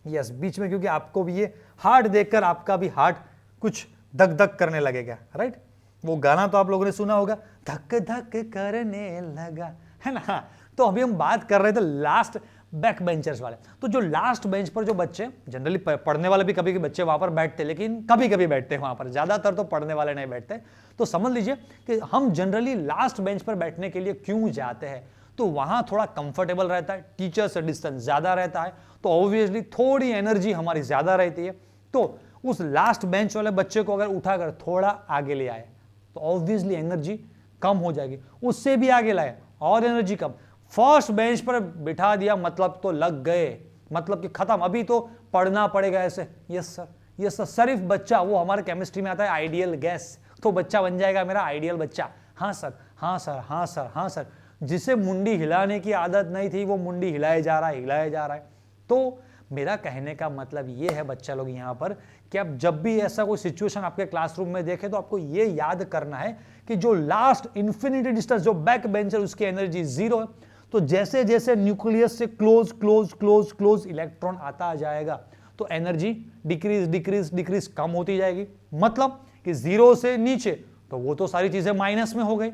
यस, बीच में क्योंकि आपको भी ये हार्ट देखकर आपका भी हार्ट कुछ धक धक करने लगेगा, राइट। वो गाना तो आप लोगों ने सुना होगा, धक धक करने लगा, है ना। तो अभी हम बात कर रहे थे लास्ट बैक बेंचर्स वाले। तो जो लास्ट बेंच पर जो बच्चे, जनरली पढ़ने वाले भी कभी बच्चे वहां पर बैठते, लेकिन कभी कभी बैठते हैं वहां पर, ज्यादातर तो पढ़ने वाले नहीं बैठते। तो समझ लीजिए कि हम जनरली लास्ट बेंच पर बैठने के लिए क्यों जाते हैं, तो वहां थोड़ा कंफर्टेबल रहता है, टीचर से डिस्टेंस ज्यादा रहता है, तो ऑब्वियसली थोड़ी एनर्जी हमारी ज्यादा रहती है। तो उस लास्ट बेंच वाले बच्चे को अगर उठाकर थोड़ा आगे ले आए तो ऑब्वियसली एनर्जी कम हो जाएगी, उससे भी आगे लाए और एनर्जी कम। फर्स्ट बेंच पर बिठा दिया मतलब तो लग गए, मतलब कि खत्म, अभी तो पढ़ना पड़ेगा ऐसे। Yes sir, yes sir. सिर्फ बच्चा, वो हमारे केमिस्ट्री में आता है आइडियल गैस, तो बच्चा बन जाएगा मेरा आइडियल बच्चा। हाँ सर, हाँ सर, हाँ सर, हाँ सर। जिसे मुंडी हिलाने की आदत नहीं थी वो मुंडी हिलाए जा रहा है, हिलाए जा रहा है। तो मेरा कहने का मतलब ये है बच्चा लोग यहाँ पर कि आप जब भी ऐसा कोई सिचुएशन आपके क्लासरूम में देखें तो आपको ये याद करना है कि जो लास्ट इंफिनिटी डिस्टेंस, जो बैक बेंचर, उसकी एनर्जी 0 है। तो जैसे जैसे न्यूक्लियस से close close close close electron आता जाएगा तो एनर्जी डिक्रीज डिक्रीज डिक्रीज कम होती जाएगी। मतलब कि 0 से नीचे तो वो तो सारी चीजें माइनस में हो गई।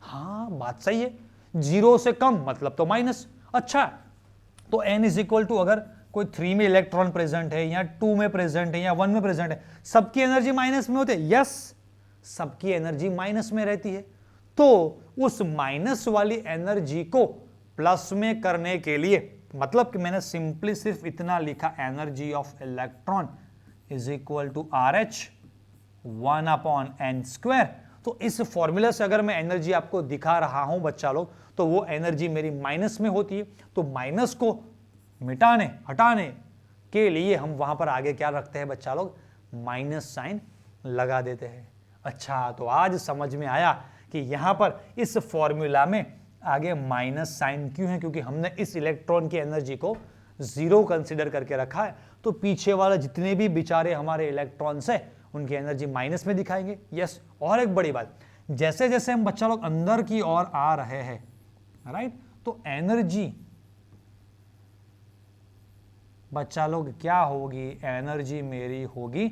हाँ, बात सही है, 0 से कम मतलब तो माइनस। अच्छा, तो n इज इक्वल टू, अगर कोई 3 में इलेक्ट्रॉन प्रेजेंट है या 2 में प्रेजेंट है या 1 में प्रेजेंट है, सबकी एनर्जी माइनस में होते हैं। यस, सबकी एनर्जी माइनस में रहती है। तो उस माइनस वाली एनर्जी को प्लस में करने के लिए, मतलब कि मैंने सिंपली सिर्फ इतना लिखा, energy of electron is equal to RH 1/n²। तो इस फॉर्मूला से अगर मैं एनर्जी आपको दिखा रहा हूं बच्चा लोग, तो वो एनर्जी मेरी माइनस में होती है। तो माइनस को मिटाने, हटाने के लिए हम वहां पर आगे क्या रखते हैं बच्चा लोग, माइनस साइन लगा देते हैं। अच्छा, तो आज समझ में आया कि यहां पर इस फॉर्मूला में आगे माइनस साइन क्यों है, क्योंकि हमने इस इलेक्ट्रॉन की एनर्जी को 0 कंसीडर करके रखा है। तो पीछे वाले जितने भी बेचारे हमारे इलेक्ट्रॉन्स है उनकी एनर्जी माइनस में दिखाएंगे। यस, और एक बड़ी बात, जैसे जैसे हम बच्चा लोग अंदर की ओर आ रहे हैं, राइट, तो एनर्जी बच्चा लोग क्या होगी, एनर्जी मेरी होगी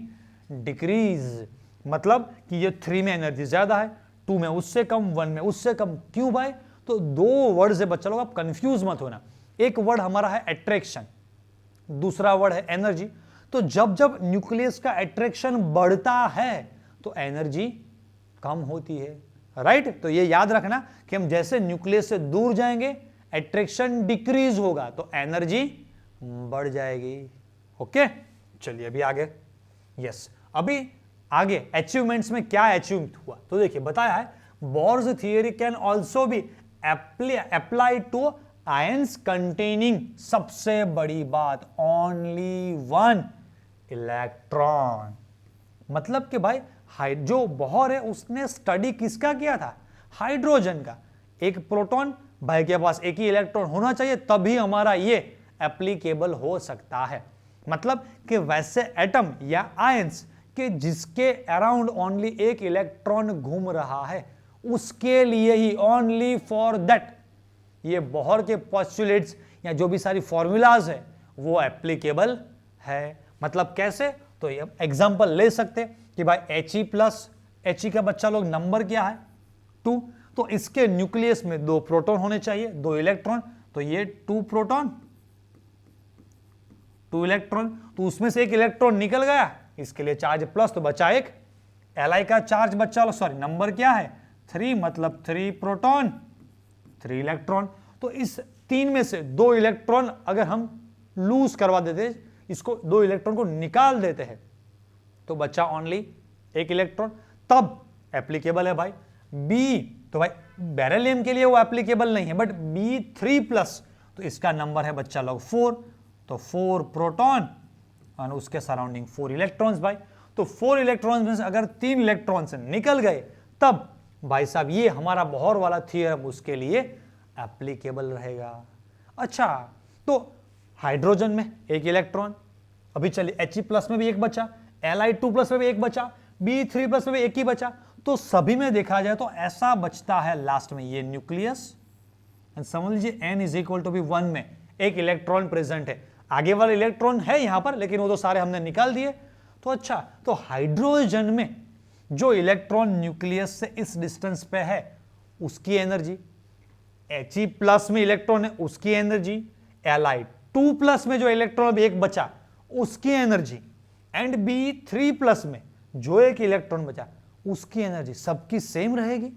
डिक्रीज। मतलब कि ये 3 में एनर्जी ज्यादा है, 2 में उससे कम, 1 में उससे कम। क्यों भाई? तो 2 वर्ड से बच्चा लोग आप कंफ्यूज मत होना। एक वर्ड हमारा है अट्रैक्शन, दूसरा वर्ड है एनर्जी। तो जब जब न्यूक्लियस का अट्रैक्शन बढ़ता है तो एनर्जी कम होती है, राइट। तो ये याद रखना कि हम जैसे न्यूक्लियस से दूर जाएंगे अट्रैक्शन डिक्रीज होगा तो एनर्जी बढ़ जाएगी। ओके, चलिए अभी आगे। यस, अभी आगे अचीवमेंट्स में क्या अचीव हुआ, तो देखिए बताया है Bohr's theory can also be applied to ions containing, सबसे बड़ी बात, ओनली 1 इलेक्ट्रॉन। मतलब कि भाई जो बोहर है उसने स्टडी किसका किया था, हाइड्रोजन का। एक प्रोटॉन, भाई के पास एक ही इलेक्ट्रॉन होना चाहिए तभी हमारा ये एप्लीकेबल हो सकता है। मतलब कि वैसे एटम या आयंस के जिसके अराउंड ओनली एक इलेक्ट्रॉन घूम रहा है उसके लिए ही, ओनली फॉर दैट, ये बोहर के पोस्टुलेट्स या जो भी सारी फॉर्मूलाज है वो एप्लीकेबल है। मतलब कैसे, तो ये एग्जांपल ले सकते कि भाई He का बच्चा लोग नंबर क्या है 2, तो इसके न्यूक्लियस में 2 प्रोटॉन होने चाहिए, 2 इलेक्ट्रॉन, तो ये 2 प्रोटॉन 2 इलेक्ट्रॉन, तो उसमें से एक इलेक्ट्रॉन निकल गया, इसके लिए चार्ज प्लस, तो बचा एक Li का चार्ज बच्चा लोग, सॉरी नंबर क्या है 3, मतलब 3 प्रोटॉन 3 इलेक्ट्रॉन। तो इस 3 में से 2 इलेक्ट्रॉन अगर हम लूज करवा देते, इसको 2 इलेक्ट्रॉन को निकाल देते हैं तो बच्चा ओनली 1 इलेक्ट्रॉन, तब एप्लीकेबल है भाई। बी, तो भाई बेरिलियम के लिए वो एप्लीकेबल नहीं है, बट B3+, तो इसका नंबर है बच्चा लोग 4, तो 4 प्रोटॉन और उसके सराउंडिंग 4 इलेक्ट्रॉन्स भाई। तो 4 इलेक्ट्रॉन्स में से अगर 3 इलेक्ट्रॉन्स निकल गए तब भाई साहब ये हमारा बोहर वाला थ्योरम उसके लिए एप्लीकेबल रहेगा। अच्छा, तो हाइड्रोजन में 1 इलेक्ट्रॉन, अभी चलिए He+ में भी 1 बचा, Li2+ में भी 1 बचा, B3+ में भी 1 ही बचा, तो सभी में देखा जाए तो ऐसा बचता है लास्ट में ये न्यूक्लियस, समझ लीजिए n इज इक्वल टू भी 1 में एक इलेक्ट्रॉन प्रेजेंट है, आगे वाला इलेक्ट्रॉन है यहां पर लेकिन वो तो सारे हमने निकाल दिए। तो अच्छा, तो हाइड्रोजन में जो इलेक्ट्रॉन न्यूक्लियस से इस डिस्टेंस पे है उसकी एनर्जी, He प्लस में इलेक्ट्रॉन है उसकी एनर्जी, Li2 प्लस में जो इलेक्ट्रॉन अब एक बचा उसकी एनर्जी, एंड B3 प्लस में जो एक इलेक्ट्रॉन बचा उसकी एनर्जी सबकी सेम रहेगी।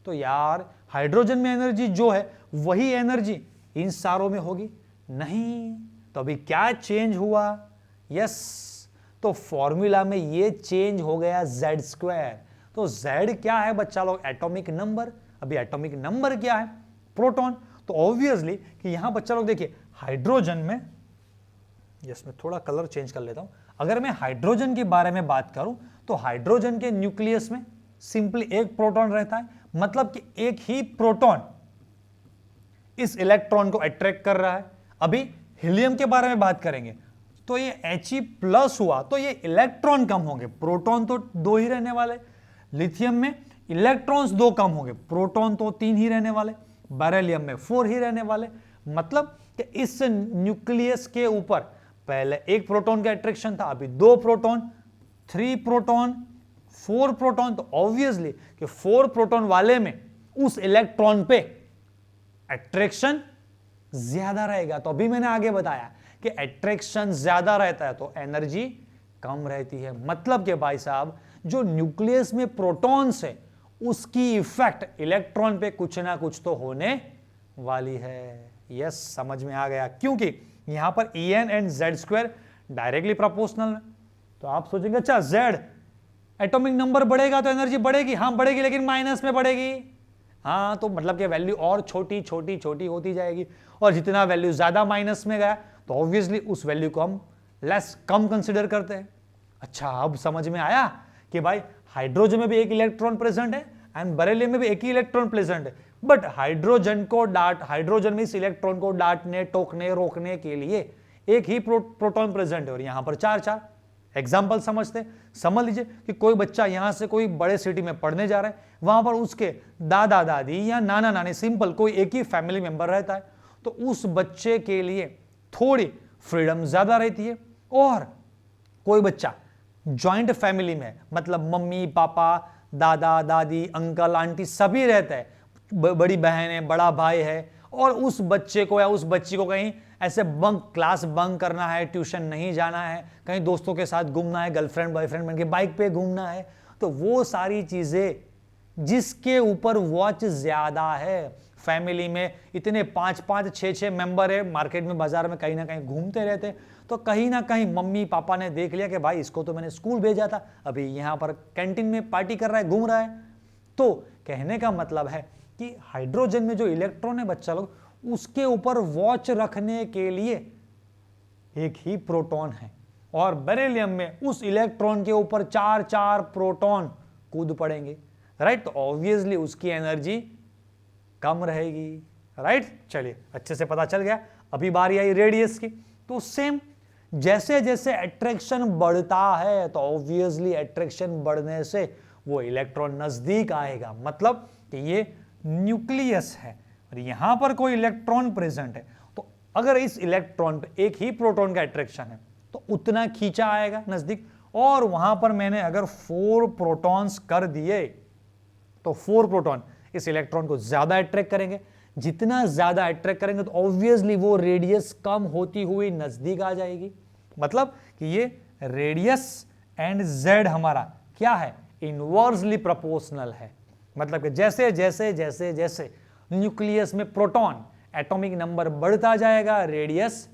तो यार हाइड्रोजन में एनर्जी जो है वही एनर्जी इन सारों में होगी नहीं। तो अभी क्या चेंज हुआ? यस, तो फॉर्मूला में ये चेंज हो गया Z²। तो Z क्या है बच्चा लोग? Atomic number. अभी एटॉमिक नंबर क्या है? प्रोटॉन। तो ऑब्वियसली कि यहां बच्चा लोग देखिए हाइड्रोजन में, यस मैं थोड़ा कलर चेंज कर लेता हूं। अगर मैं हाइड्रोजन के बारे में बात करूं तो हाइड्रोजन के न्यूक्लियस में सिंपली एक प्रोटॉन रहता है, मतलब कि एक ही प्रोटॉन इस इलेक्ट्रॉन को अट्रैक्ट कर रहा है। अभी हीलियम के बारे में बात करेंगे तो ये He प्लस हुआ तो ये इलेक्ट्रॉन कम होंगे, प्रोटॉन तो 2 ही रहने वाले। लिथियम में इलेक्ट्रॉन्स 2 कम होंगे, प्रोटॉन तो 3 ही रहने वाले। बेरिलियम में 4 ही रहने वाले। मतलब कि इस न्यूक्लियस के ऊपर पहले एक प्रोटॉन का अट्रैक्शन था, अभी 2 प्रोटॉन, 3 प्रोटॉन, 4 प्रोटॉन। तो ऑब्वियसली कि 4 प्रोटॉन वाले में उस इलेक्ट्रॉन पे अट्रैक्शन ज्यादा रहेगा। तो अभी मैंने आगे बताया कि अट्रैक्शन ज्यादा रहता है तो एनर्जी कम रहती है। मतलब कि भाई साहब जो न्यूक्लियस में प्रोटॉन्स है उसकी इफेक्ट इलेक्ट्रॉन पे कुछ ना कुछ तो होने वाली है। यस, समझ में आ गया, क्योंकि यहां पर En and Z² directly proportional है। तो आप सोचेंगे अच्छा Z एटॉमिक नंबर बढ़ेगा तो एनर्जी बढ़ेगी। हाँ बढ़ेगी, लेकिन माइनस में बढ़ेगी। हाँ, तो मतलब कि वैल्यू और छोटी छोटी छोटी होती जाएगी, और जितना वैल्यू ज्यादा माइनस में गया तो ऑब्वियसली उस वैल्यू को हम कम कंसिडर करते हैं। अच्छा, अब समझ में आया कि भाई हाइड्रोजन में भी एक इलेक्ट्रॉन प्रेजेंट है एंड बेरिलियम में भी एक ही इलेक्ट्रॉन प्रेजेंट है, बट हाइड्रोजन में इस इलेक्ट्रॉन को डांटने, टोकने, रोकने के लिए एक ही प्रोटॉन प्रेजेंट है और यहां पर 4 एग्जाम्पल समझ लीजिए कि कोई बच्चा यहां से कोई बड़े सिटी में पढ़ने जा रहा है, वहां पर उसके दादा दादी या नाना नानी सिंपल कोई एक ही फैमिली मेंबर रहता है, तो उस बच्चे के लिए थोड़ी फ्रीडम ज्यादा रहती है। और कोई बच्चा जॉइंट फैमिली में, मतलब मम्मी पापा, दादा दादी, अंकल आंटी सभी रहते हैं, बड़ी बहन है, बड़ा भाई है, और उस बच्चे को या उस बच्ची को कहीं ऐसे क्लास बंक करना है, ट्यूशन नहीं जाना है, कहीं दोस्तों के साथ घूमना है, गर्लफ्रेंड बॉयफ्रेंड बन के बाइक पे घूमना है, तो वो सारी चीजें जिसके ऊपर वॉच ज्यादा है, फैमिली में इतने 5-5, 6-6 मेंबर है, मार्केट में बाजार में कहीं ना कहीं घूमते रहते, तो कहीं ना कहीं मम्मी पापा ने देख लिया कि भाई इसको तो मैंने स्कूल भेजा था, अभी यहाँ पर कैंटीन में पार्टी कर रहा है, घूम रहा है। तो कहने का मतलब है कि हाइड्रोजन में जो इलेक्ट्रॉन है बच्चा लोग, उसके ऊपर वॉच रखने के लिए एक ही प्रोटॉन है, और बेरिलियम में उस इलेक्ट्रॉन के ऊपर 4 प्रोटॉन कूद पड़ेंगे, राइट। तो ऑब्वियसली उसकी एनर्जी कम रहेगी, राइट। चलिए, अच्छे से पता चल गया। अभी बारी आई रेडियस की। तो सेम, जैसे जैसे अट्रैक्शन बढ़ता है तो ऑब्वियसली अट्रैक्शन बढ़ने से वो इलेक्ट्रॉन नजदीक आएगा। मतलब कि ये न्यूक्लियस है और यहां पर कोई इलेक्ट्रॉन प्रेजेंट है, तो अगर इस इलेक्ट्रॉन पे एक ही प्रोटॉन का अट्रैक्शन है तो उतना खींचा आएगा नजदीक। और वहां पर मैंने अगर 4 प्रोटॉन्स कर दिए तो 4 प्रोटॉन इस इलेक्ट्रॉन को ज्यादा अट्रैक्ट करेंगे। जितना ज्यादा अट्रैक्ट करेंगे तो ऑब्वियसली वो रेडियस कम होती हुई नजदीक आ जाएगी। मतलब कि ये रेडियस एंड Z हमारा क्या है? इनवर्सली प्रोपोर्शनल है। मतलब कि जैसे जैसे जैसे जैसे न्यूक्लियस में प्रोटॉन एटॉमिक नंबर बढ़ता जाएगा, रेडियस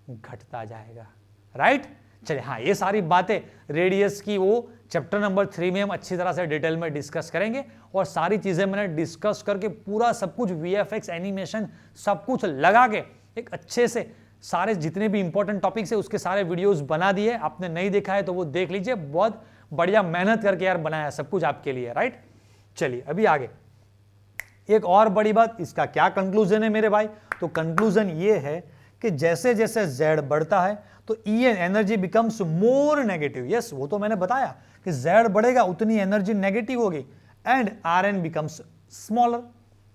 घटता जाएगा, राइट। चलिए, हाँ, ये सारी बातें रेडियस की वो चैप्टर नंबर 3 में हम अच्छी तरह से डिटेल में डिस्कस करेंगे, और सारी चीजें मैंने डिस्कस करके पूरा सब कुछ VFX एनिमेशन सब कुछ लगा के एक अच्छे से सारे जितने भी इंपॉर्टेंट टॉपिक्स है उसके सारे वीडियोस बना दिए। आपने नहीं देखा है तो वो देख लीजिए, बहुत बढ़िया मेहनत करके यार बनाया सब कुछ आपके लिए, राइट। चलिए अभी आगे एक और बड़ी बात, इसका क्या कंक्लूजन है मेरे भाई? तो कंक्लूजन ये है कि जैसे जैसे Z बढ़ता है तो En energy becomes more negative. Yes, वो तो मैंने बताया कि Z बढ़ेगा उतनी एनर्जी नेगेटिव होगी, and R N becomes smaller.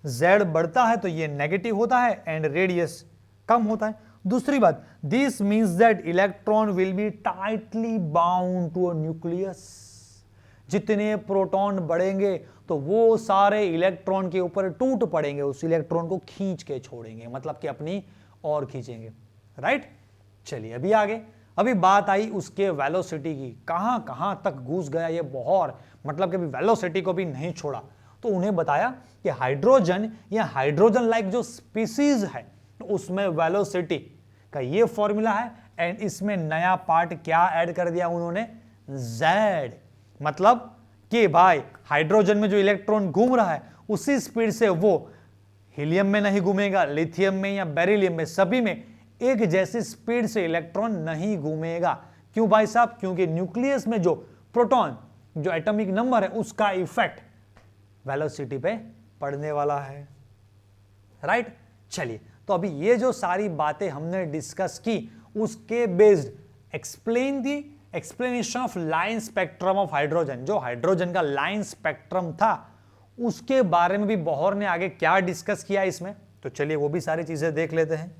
z बढ़ता है तो ये नेगेटिव होता है एंड रेडियस कम होता है। दूसरी बात, this means that electron will be tightly bound to a nucleus. जितने प्रोटॉन बढ़ेंगे तो वो सारे इलेक्ट्रॉन के ऊपर टूट पड़ेंगे, उस इलेक्ट्रॉन को खींच के छोड़ेंगे, मतलब कि अपनी ओर खींचेंगे, राइट। चलिए अभी आगे, अभी बात आई उसके वेलोसिटी की, कहां कहां तक घुस गया ये बहुत, मतलब कि वेलोसिटी को भी नहीं छोड़ा। तो उन्हें बताया कि हाइड्रोजन या हाइड्रोजन लाइक जो स्पीसीज है उसमें वेलोसिटी का ये फॉर्मूला है, एंड इसमें नया पार्ट क्या ऐड कर दिया उन्होंने, z। मतलब कि भाई हाइड्रोजन में जो इलेक्ट्रॉन घूम रहा है उसी स्पीड से वो हीलियम में नहीं घूमेगा, लिथियम में या बेरिलियम में, सभी में एक जैसी स्पीड से इलेक्ट्रॉन नहीं घूमेगा। क्यों भाई साहब, क्योंकि न्यूक्लियस में जो प्रोटॉन जो एटॉमिक नंबर है उसका इफेक्ट वेलोसिटी पे पड़ने वाला है, राइट। चलिए तो अभी ये जो सारी बातें हमने डिस्कस की उसके based explain the explanation of line spectrum of hydrogen. जो हाइड्रोजन का लाइन स्पेक्ट्रम था उसके बारे में भी बोहर ने आगे क्या डिस्कस किया इसमें, तो चलिए वो भी सारी चीजें देख लेते हैं।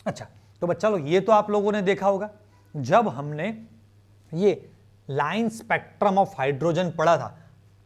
अच्छा तो बच्चा लोग ये तो आप लोगों ने देखा होगा, जब हमने ये लाइन स्पेक्ट्रम ऑफ हाइड्रोजन पढ़ा था,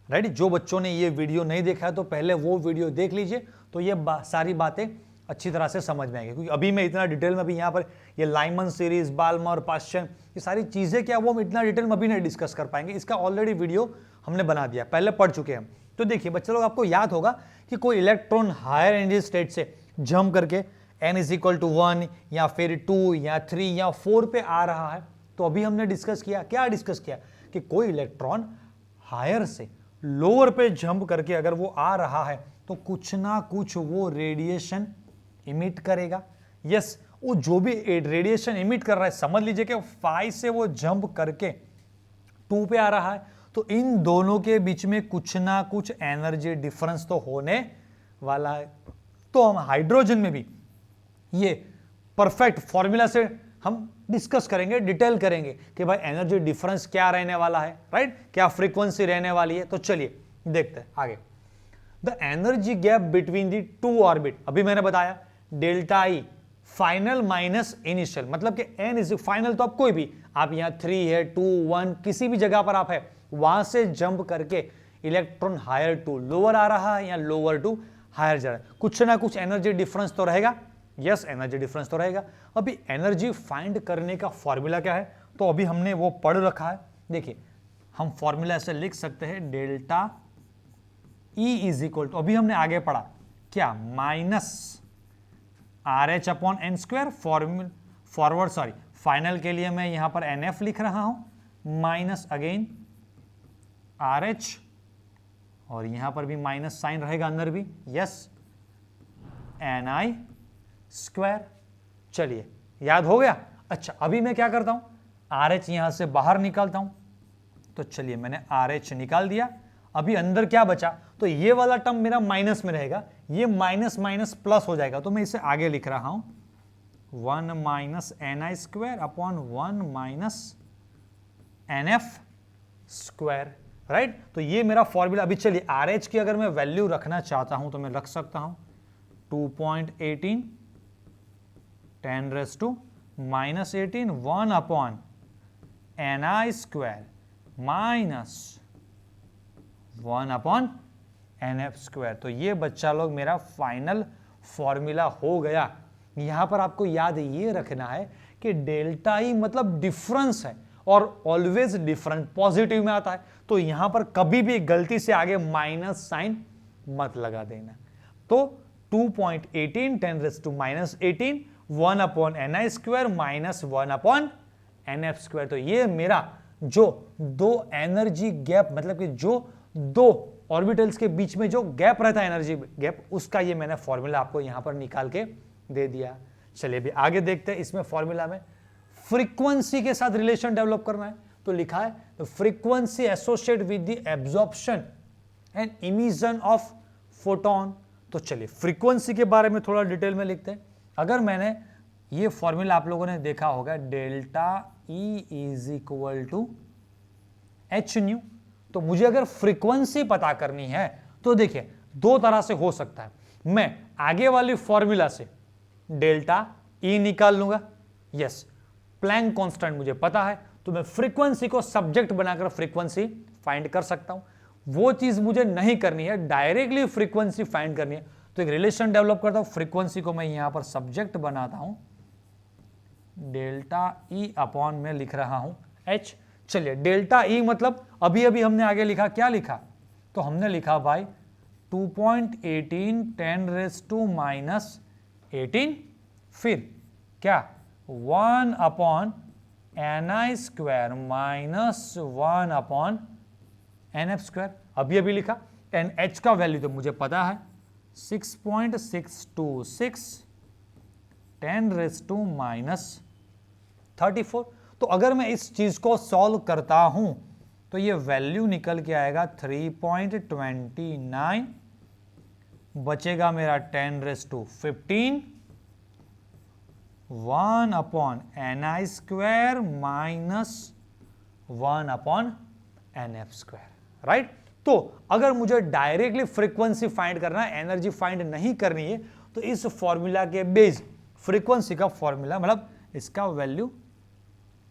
राइट। जो बच्चों ने ये वीडियो नहीं देखा है तो पहले वो वीडियो देख लीजिए, तो ये सारी बातें अच्छी तरह से समझ में आएगी। क्योंकि अभी मैं इतना डिटेल में भी यहाँ पर ये लाइमन सीरीज, बाल्मर, पाश्चन, ये सारी चीजें क्या वो हम इतना डिटेल में अभी नहीं डिस्कस कर पाएंगे, इसका ऑलरेडी वीडियो हमने बना दिया, पहले पढ़ चुके हैं हम। तो देखिए बच्चे लोग, आपको याद होगा कि कोई इलेक्ट्रॉन हायर एनर्जी स्टेट से जंप करके n = 1 या फिर 2 या 3 या 4 पे आ रहा है, तो अभी हमने डिस्कस किया, क्या डिस्कस किया कि कोई इलेक्ट्रॉन हायर से लोअर पे जंप करके अगर वो आ रहा है तो कुछ ना कुछ वो रेडिएशन इमिट करेगा। यस, वो जो भी रेडिएशन इमिट कर रहा है, समझ लीजिए कि 5 से वो जंप करके 2 पे आ रहा है, तो इन दोनों के बीच में कुछ ना कुछ एनर्जी डिफरेंस तो होने वाला है। तो हम हाइड्रोजन में भी ये परफेक्ट फॉर्मूला से हम डिस्कस करेंगे, डिटेल करेंगे कि भाई एनर्जी डिफरेंस क्या रहने वाला है, राइट, क्या फ्रीक्वेंसी रहने वाली है। तो चलिए देखते हैं आगे। The energy gap between the two orbit, अभी मैंने बताया delta E final minus initial, मतलब कि एन इज फाइनल, तो आप कोई भी, आप यहां 3 है, 2, 1 किसी भी जगह पर आप है, वहां से जंप करके इलेक्ट्रॉन हायर टू लोअर आ रहा है या लोअर टू हायर जा रहा है, कुछ ना कुछ एनर्जी डिफरेंस तो रहेगा। यस, एनर्जी डिफरेंस तो रहेगा। अभी एनर्जी फाइंड करने का फॉर्मूला क्या है, तो अभी हमने वो पढ़ रखा है। देखिए हम फॉर्मूला ऐसे लिख सकते हैं, delta E is equal to, अभी हमने आगे पढ़ा क्या, minus RH upon N square, forward sorry final के लिए मैं यहां पर NF लिख रहा हूं, माइनस अगेन RH, और यहां पर भी माइनस साइन रहेगा अंदर भी, यस, NI स्क्वायर। चलिए याद हो गया। अच्छा अभी मैं क्या करता हूं, RH यहां से बाहर निकालता हूं, तो चलिए मैंने RH निकाल दिया। अभी अंदर क्या बचा, तो ये वाला टर्म मेरा माइनस में रहेगा, ये माइनस माइनस प्लस हो जाएगा, तो मैं इसे आगे लिख रहा हूं 1 minus NI square upon 1 minus NF square, right. तो ये मेरा फॉर्मूला। अभी चलिए RH की अगर मैं वैल्यू रखना चाहता हूं तो मैं रख सकता हूं 2.18 10 raised to minus 18 1 upon NI square minus 1 upon NF square. तो ये बच्चा लोग मेरा फाइनल फॉर्मूला हो गया। यहां पर आपको याद ये रखना है कि डेल्टा ई मतलब डिफरेंस है और ऑलवेज डिफरेंट पॉजिटिव में आता है, तो यहां पर कभी भी गलती से आगे माइनस साइन मत लगा देना। तो 2.18 10 raised to minus 18 1 upon NI square minus 1 upon NF square. तो ये मेरा जो दो एनर्जी गैप, मतलब कि जो दो ऑर्बिटल्स के बीच में जो गैप रहता है एनर्जी गैप, उसका ये मैंने फॉर्मूला आपको यहां पर निकाल के दे दिया। चलिए अभी आगे देखते हैं। इसमें फॉर्मूला में फ्रीक्वेंसी के साथ रिलेशन डेवलप करना है, तो लिखा है frequency associate with the absorption and emission of photon. तो चलिए फ्रीक्वेंसी के बारे में थोड़ा डिटेल में लिखते हैं। अगर मैंने ये फॉर्मूला आप लोगों ने देखा होगा, delta E is equal to h nu, तो फ्रीक्वेंसी तो मुझे अगर फ्रीक्वेंसी पता करनी है तो देखिए दो तरह से हो सकता है। मैं आगे वाली फॉर्मूला से डेल्टा ई निकाल लूंगा, यस, प्लैंक कांस्टेंट मुझे पता है, तो मैं फ्रीक्वेंसी को सब्जेक्ट बनाकर फ्रीक्वेंसी फाइंड कर सकता हूं। वो चीज मुझे नहीं करनी है, डायरेक्टली फ्रीक्वेंसी फाइंड करनी है, तो एक रिलेशन डेवलप करता हूं। फ्रीक्वेंसी को मैं यहां पर सब्जेक्ट बनाता हूं, डेल्टा ई अपॉन में लिख रहा हूं एच। चलिए डेल्टा ई मतलब अभी अभी हमने आगे लिखा, क्या लिखा, तो हमने लिखा भाई 2.18 10⁻⁻18, फिर क्या 1 upon ni square minus 1 upon nf square, अभी अभी लिखा। एंड h का वैल्यू तो मुझे पता है 6.626 10⁻34। तो अगर मैं इस चीज को सॉल्व करता हूं तो ये वैल्यू निकल के आएगा 3.29, बचेगा मेरा 10⁻15, 1 upon ni square minus 1 upon nf square, right. तो अगर मुझे डायरेक्टली फ्रीक्वेंसी फाइंड करना है, एनर्जी फाइंड नहीं करनी है, तो इस फॉर्मूला के बेस फ्रीक्वेंसी का फॉर्मूला, मतलब इसका वैल्यू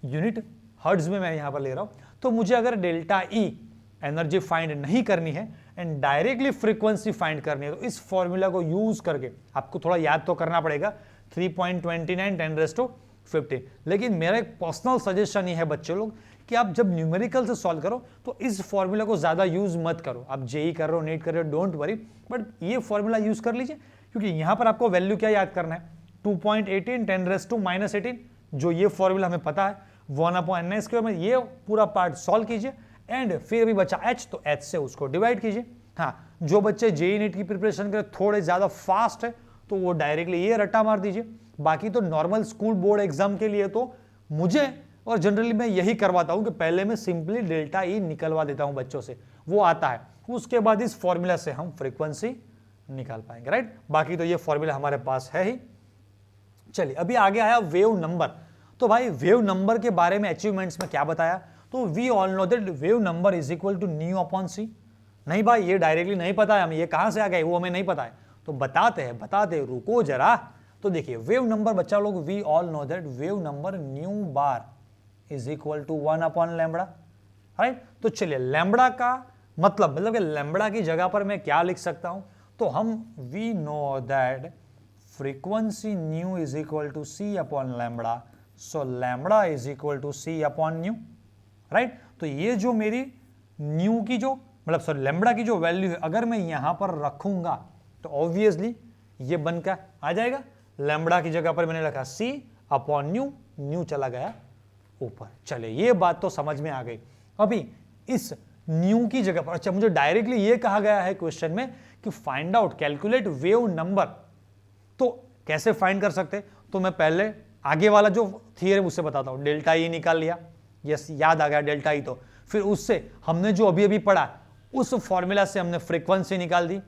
यूनिट हर्ट्ज में मैं यहां पर ले रहा हूं। तो मुझे अगर डेल्टा ई एनर्जी फाइंड नहीं करनी है एंड डायरेक्टली फ्रीक्वेंसी फाइंड करनी है, तो इस फॉर्मूला को यूज करके आपको थोड़ा याद तो करना पड़ेगा, 3.29 10⁻15। लेकिन मेरा एक पर्सनल सजेशन ये है बच्चे लोग कि आप जब न्यूमेरिकल से सॉल्व करो तो इस फॉर्मूला को ज्यादा यूज मत करो। आप जेई कर रहे हो, नेट कर रहे हो, डोंट वरी, बट ये फॉर्मूला यूज कर लीजिए, क्योंकि यहां पर आपको वैल्यू क्या याद करना है, 2.18 10⁻⁻18, जो ये फॉर्मूला हमें पता है, 1 अपॉन ni स्क्वायर में ये पूरा पार्ट सॉल्व कीजिए एंड फिर अभी बचा h, तो h से उसको डिवाइड कीजिए। हाँ, जो बच्चे जेई नीट की प्रिपरेशन कर थोड़े ज्यादा फास्ट है तो वो डायरेक्टली ये रट्टा मार दीजिए। बाकी तो नॉर्मल स्कूल बोर्ड एग्जाम के लिए तो मुझे और जनरली मैं यही करवाता हूं कि पहले मैं सिंपली डेल्टा ई निकलवा देता हूं बच्चों से, वो आता है, उसके बाद इस फॉर्मूला से हम फ्रीक्वेंसी निकाल पाएंगे, राइट। बाकी तो ये फॉर्मूला हमारे पास है ही। चलिए अभी आगे आया वेव नंबर। तो भाई वेव नंबर के बारे में अचीवमेंट्स में क्या बताया, तो we all know that wave number is equal to nu upon C. नहीं भाई ये डायरेक्टली नहीं पता है हमें, ये कहां से आ गए वो हमें नहीं पता है, तो बताते हैं, रुको जरा। तो देखिए वेव नंबर बच्चा लोग, we all know that wave number nu bar is equal to 1 upon lambda, right. तो चलिए लैम्बडा का मतलब कि लैम्बडा की जगह पर मैं क्या लिख सकता हूं, तो हम we know that frequency nu is equal to c upon lambda, so lambda is equal to c upon nu, right. तो ये जो मेरी न्यू की जो मतलब सॉरी लैम्बडा की जो वैल्यू है, अगर मैं यहां पर रखूंगा तो ऑब्वियसली ये बनकर आ जाएगा। लैम्बडा की जगह पर मैंने रखा सी अपॉन न्यू, न्यू चला गया ऊपर। चले ये बात तो समझ में आ गई। अभी इस न्यू की जगह पर, अच्छा मुझे डायरेक्टली ये कहा गया है क्वेश्चन में कि find out calculate wave number, तो कैसे फाइंड कर सकते, तो मैं पहले आगे वाला जो थियरम उससे बताता हूं। डेल्टा ई निकाल लिया, यस याद आ गया डेल्टा ई, तो फिर उससे हमने जो अभी अभी पढ़ा उस फॉर्मूला से हमने फ्रीक्वेंसी निकाल दी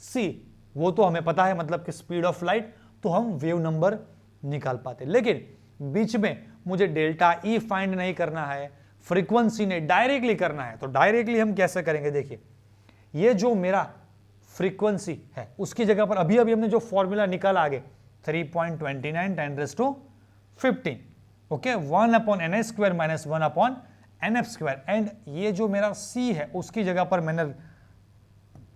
सी, वो तो हमें पता है, मतलब कि स्पीड ऑफ लाइट, तो हम वेव नंबर निकाल पाते। लेकिन बीच में मुझे डेल्टा ई फाइंड नहीं करना है, फ्रीक्वेंसी ने डायरेक्टली करना है, तो डायरेक्टली हम कैसे करेंगे, देखिए ये जो मेरा फ्रीक्वेंसी है उसकी जगह पर अभी अभी हमने जो फॉर्मूला निकाला आगे 3.29 10⁻15, okay, 1 upon ni square minus 1 upon nf square, and ये जो मेरा c है उसकी जगह पर मैंने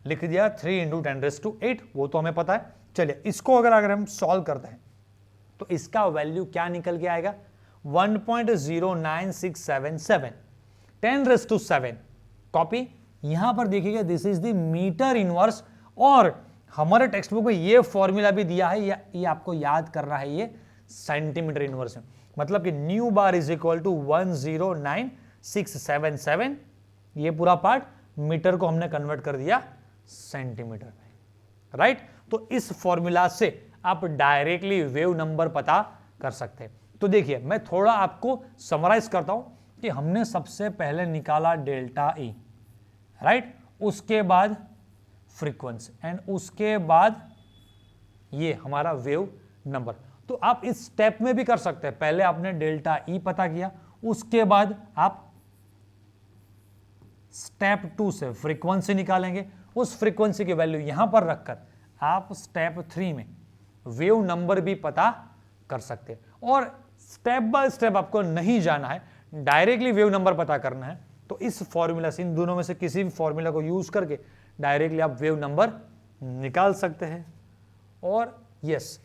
लिख दिया 3 × 10⁸, वो तो हमें पता है। चलिए इसको अगर हम सॉल्व करते हैं तो इसका वैल्यू क्या निकल के आएगा, 1.09677 10⁻7 कॉपी। यहां पर देखिएगा this is the metre inverse, और हमारे टेक्स्ट बुक में ये फॉर्मूला भी दिया है, ये आपको याद करना है, ये सेंटीमीटर इनवर्स है, मतलब कि nu bar is equal to 109,677, ये पूरा पार्ट मीटर को हमने कन्वर्ट कर दिया सेंटीमीटर में, राइट। तो इस फॉर्मूला से आप डायरेक्टली वेव नंबर पता कर सकते हैं। तो देखिए मैं थोड़ा आपको समराइज करता हूं कि हमने सबसे पहले निकाला डेल्टा ई, राइट, उसके बाद फ्रीक्वेंसी एंड उसके बाद ये हमारा वेव नंबर। तो आप इस स्टेप में भी कर सकते हैं, पहले आपने डेल्टा ई पता किया, उसके बाद आप स्टेप 2 से फ्रीक्वेंसी निकालेंगे, उस फ्रीक्वेंसी की वैल्यू यहां पर रखकर आप स्टेप 3 में वेव नंबर भी पता कर सकते हैं। और स्टेप बाय स्टेप आपको नहीं जाना है, डायरेक्टली वेव नंबर पता करना है तो इस फॉर्मूला से, इन दोनों में से किसी भी फॉर्मूला को यूज करके डायरेक्टली आप वेव नंबर निकाल सकते हैं। और यस,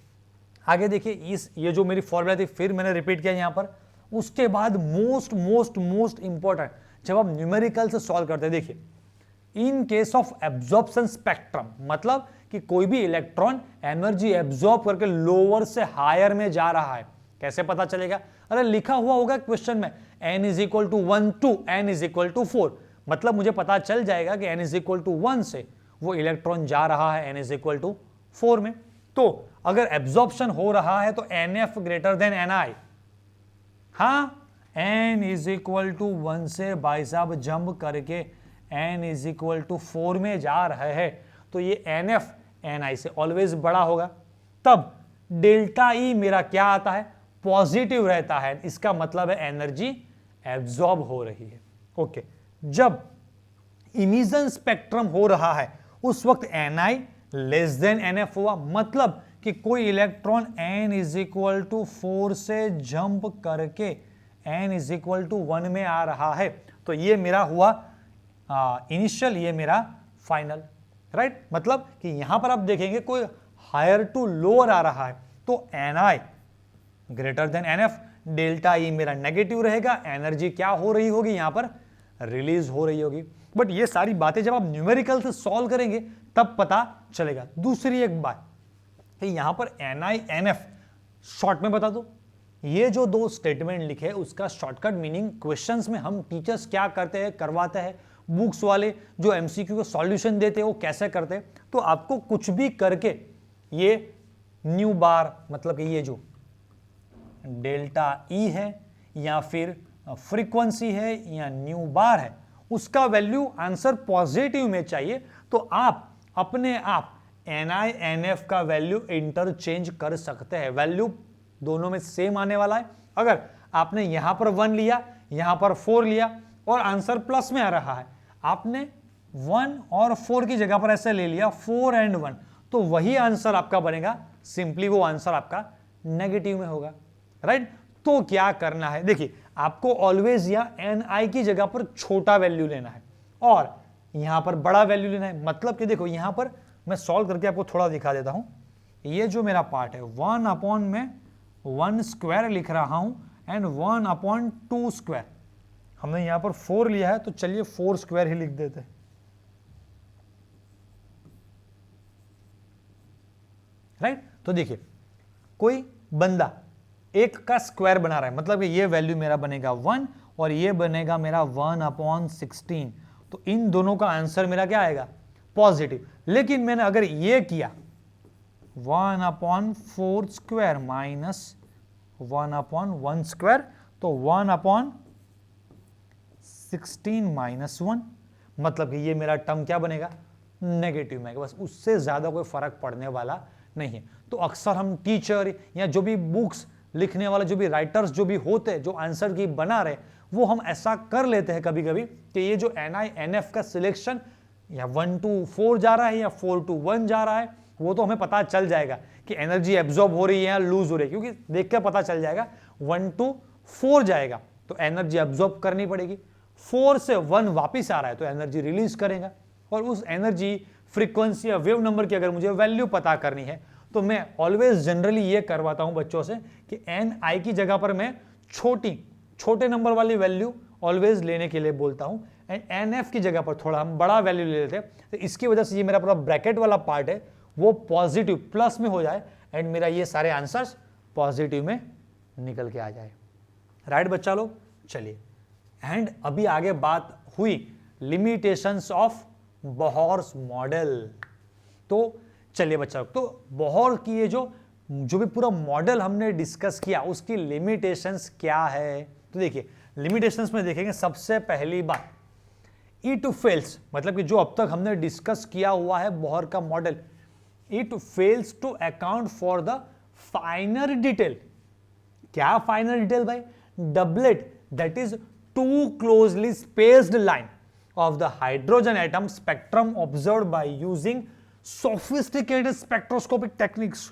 आगे देखिए, ये जो मेरी फॉर्मूला थी फिर मैंने रिपीट किया यहां पर। उसके बाद मोस्ट मोस्ट मोस्ट इंपॉर्टेंट, जब आप न्यूमेरिकल से सॉल्व करते हैं, देखिए in case of absorption spectrum, मतलब कि कोई भी इलेक्ट्रॉन एनर्जी एब्जॉर्ब करके लोअर से हायर में जा रहा है, कैसे पता चलेगा? अरे लिखा हुआ होगा क्वेश्चन में n is equal to 1 to n is equal to 4, मतलब मुझे पता चल जाएगा कि n इज इक्वल टू 1 से वो इलेक्ट्रॉन जा रहा है n इज इक्वल टू 4 में। तो अगर एब्जॉर्प्शन हो रहा है तो NF ग्रेटर देन NI, हाँ n इज इक्वल टू 1 से भाई साहब जंप करके n इज इक्वल टू 4 में जा रहे हैं, तो ये NF NI से ऑलवेज बड़ा होगा। तब डेल्टा E मेरा क्या आता है? पॉजिटिव रहता है, इसका मतलब है एनर्जी एब्जॉर्ब हो रही है। ओके, जब इमिशन स्पेक्ट्रम हो रहा है उस वक्त Ni लेस देन NF हुआ, मतलब कि कोई electron n is equal to 4 से जंप करके n इज इक्वल टू 1 में आ रहा है, तो ये मेरा हुआ इनिशियल, ये मेरा फाइनल, राइट। मतलब कि यहां पर आप देखेंगे कोई हायर टू लोअर आ रहा है तो Ni greater than NF, delta E मेरा नेगेटिव रहेगा, एनर्जी क्या हो रही होगी? यहां पर रिलीज हो रही होगी। बट ये सारी बातें जब आप न्यूमेरिकल से सॉल्व करेंगे तब पता चलेगा। दूसरी एक बात कि यहां पर Ni NF शॉर्ट में बता दो, ये जो दो स्टेटमेंट लिखे उसका शॉर्टकट मीनिंग क्वेश्चंस में हम टीचर्स क्या करते हैं, करवाते हैं, बुक्स वाले जो एमसीक्यू को सॉल्यूशन देते हैं वो कैसे करते हैं। तो आपको कुछ भी करके ये न्यू बार, मतलब कि ये जो डेल्टा E है या फिर फ्रीक्वेंसी है या न्यू बार है, उसका वैल्यू आंसर पॉजिटिव में चाहिए, तो आप अपने आप Ni NF का वैल्यू इंटरचेंज कर सकते हैं। वैल्यू दोनों में सेम आने वाला है। अगर आपने यहां पर 1 लिया, यहां पर 4 लिया और आंसर प्लस में आ रहा है, आपने 1 और 4 की जगह पर ऐसे ले लिया 4 एंड 1, तो वही आंसर आपका बनेगा, सिंपली वो आंसर आपका नेगेटिव में होगा, राइट। तो क्या करना है, देखिए आपको ऑलवेज यहां Ni की जगह पर छोटा वैल्यू लेना है और यहां पर बड़ा वैल्यू लेना है। मतलब कि देखो यहां पर मैं सॉल्व करके आपको थोड़ा दिखा देता हूं। ये जो मेरा पार्ट है 1 अपॉन में 1 स्क्वायर लिख रहा हूं एंड 1 अपॉन 2 स्क्वायर, हमने यहां पर 4 लिया है तो चलिए 4 स्क्वायर ही लिख देते हैं, राइट। तो देखिए कोई बंदा एक का स्क्वायर बना रहा है, मतलब कि ये वैल्यू मेरा बनेगा 1 और ये बनेगा मेरा 1 अपॉन 16, तो इन दोनों का आंसर मेरा क्या आएगा? पॉजिटिव। लेकिन मैंने अगर ये किया 1 upon 4 square minus 1 upon 1 square, तो 1 अपॉन 16 माइनस 1, मतलब कि ये मेरा टर्म क्या बनेगा? नेगेटिव में, बस उससे ज्यादा कोई फर्क पड़ने वाला नहीं है। तो अक्सर हम टीचर या जो भी बुक्स लिखने वाले, जो भी राइटर्स जो भी होते हैं, जो आंसर की बना रहे, वो हम ऐसा कर लेते हैं कभी कभी कि ये जो Ni NF का सिलेक्शन या 1 to 4 जा रहा है या 4 to 1 जा रहा है, वो तो हमें पता चल जाएगा कि एनर्जी एब्जॉर्ब हो रही है या लूज हो रही है, क्योंकि देख के पता चल जाएगा 1 to 4 जाएगा तो एनर्जी एब्जॉर्ब करनी पड़ेगी, 4 से 1 वापिस आ रहा है तो एनर्जी रिलीज करेगा। और उस एनर्जी फ्रीक्वेंसी या वेव नंबर की अगर मुझे वैल्यू पता करनी है तो मैं ऑलवेज जनरली ये करवाता हूं बच्चों से कि Ni की जगह पर मैं छोटे नंबर वाली वैल्यू ऑलवेज लेने के लिए बोलता हूं एंड NF की जगह पर थोड़ा हम बड़ा वैल्यू ले लेते हैं, तो इसकी वजह से ये मेरा पूरा ब्रैकेट वाला पार्ट है वो पॉजिटिव प्लस में हो जाए एंड मेरा ये सारे आंसर्स पॉजिटिव में निकल के आ जाए, राइट बच्चा लोग। चलिए, एंड अभी आगे बात हुई लिमिटेशंस ऑफ बोहर्स मॉडल। तो चलिए बच्चा लोग, तो बोहर की ये जो भी पूरा मॉडल हमने डिस्कस किया उसकी लिमिटेशंस क्या है, तो देखिए लिमिटेशंस में देखेंगे सबसे पहली बात इट फेल्स, मतलब कि जो अब तक हमने डिस्कस किया हुआ है बोहर का model, it fails to account for the finer detail. क्या फाइनर डिटेल भाई? Doublet, that is two closely spaced line. of the hydrogen atom spectrum observed by using sophisticated spectroscopic techniques।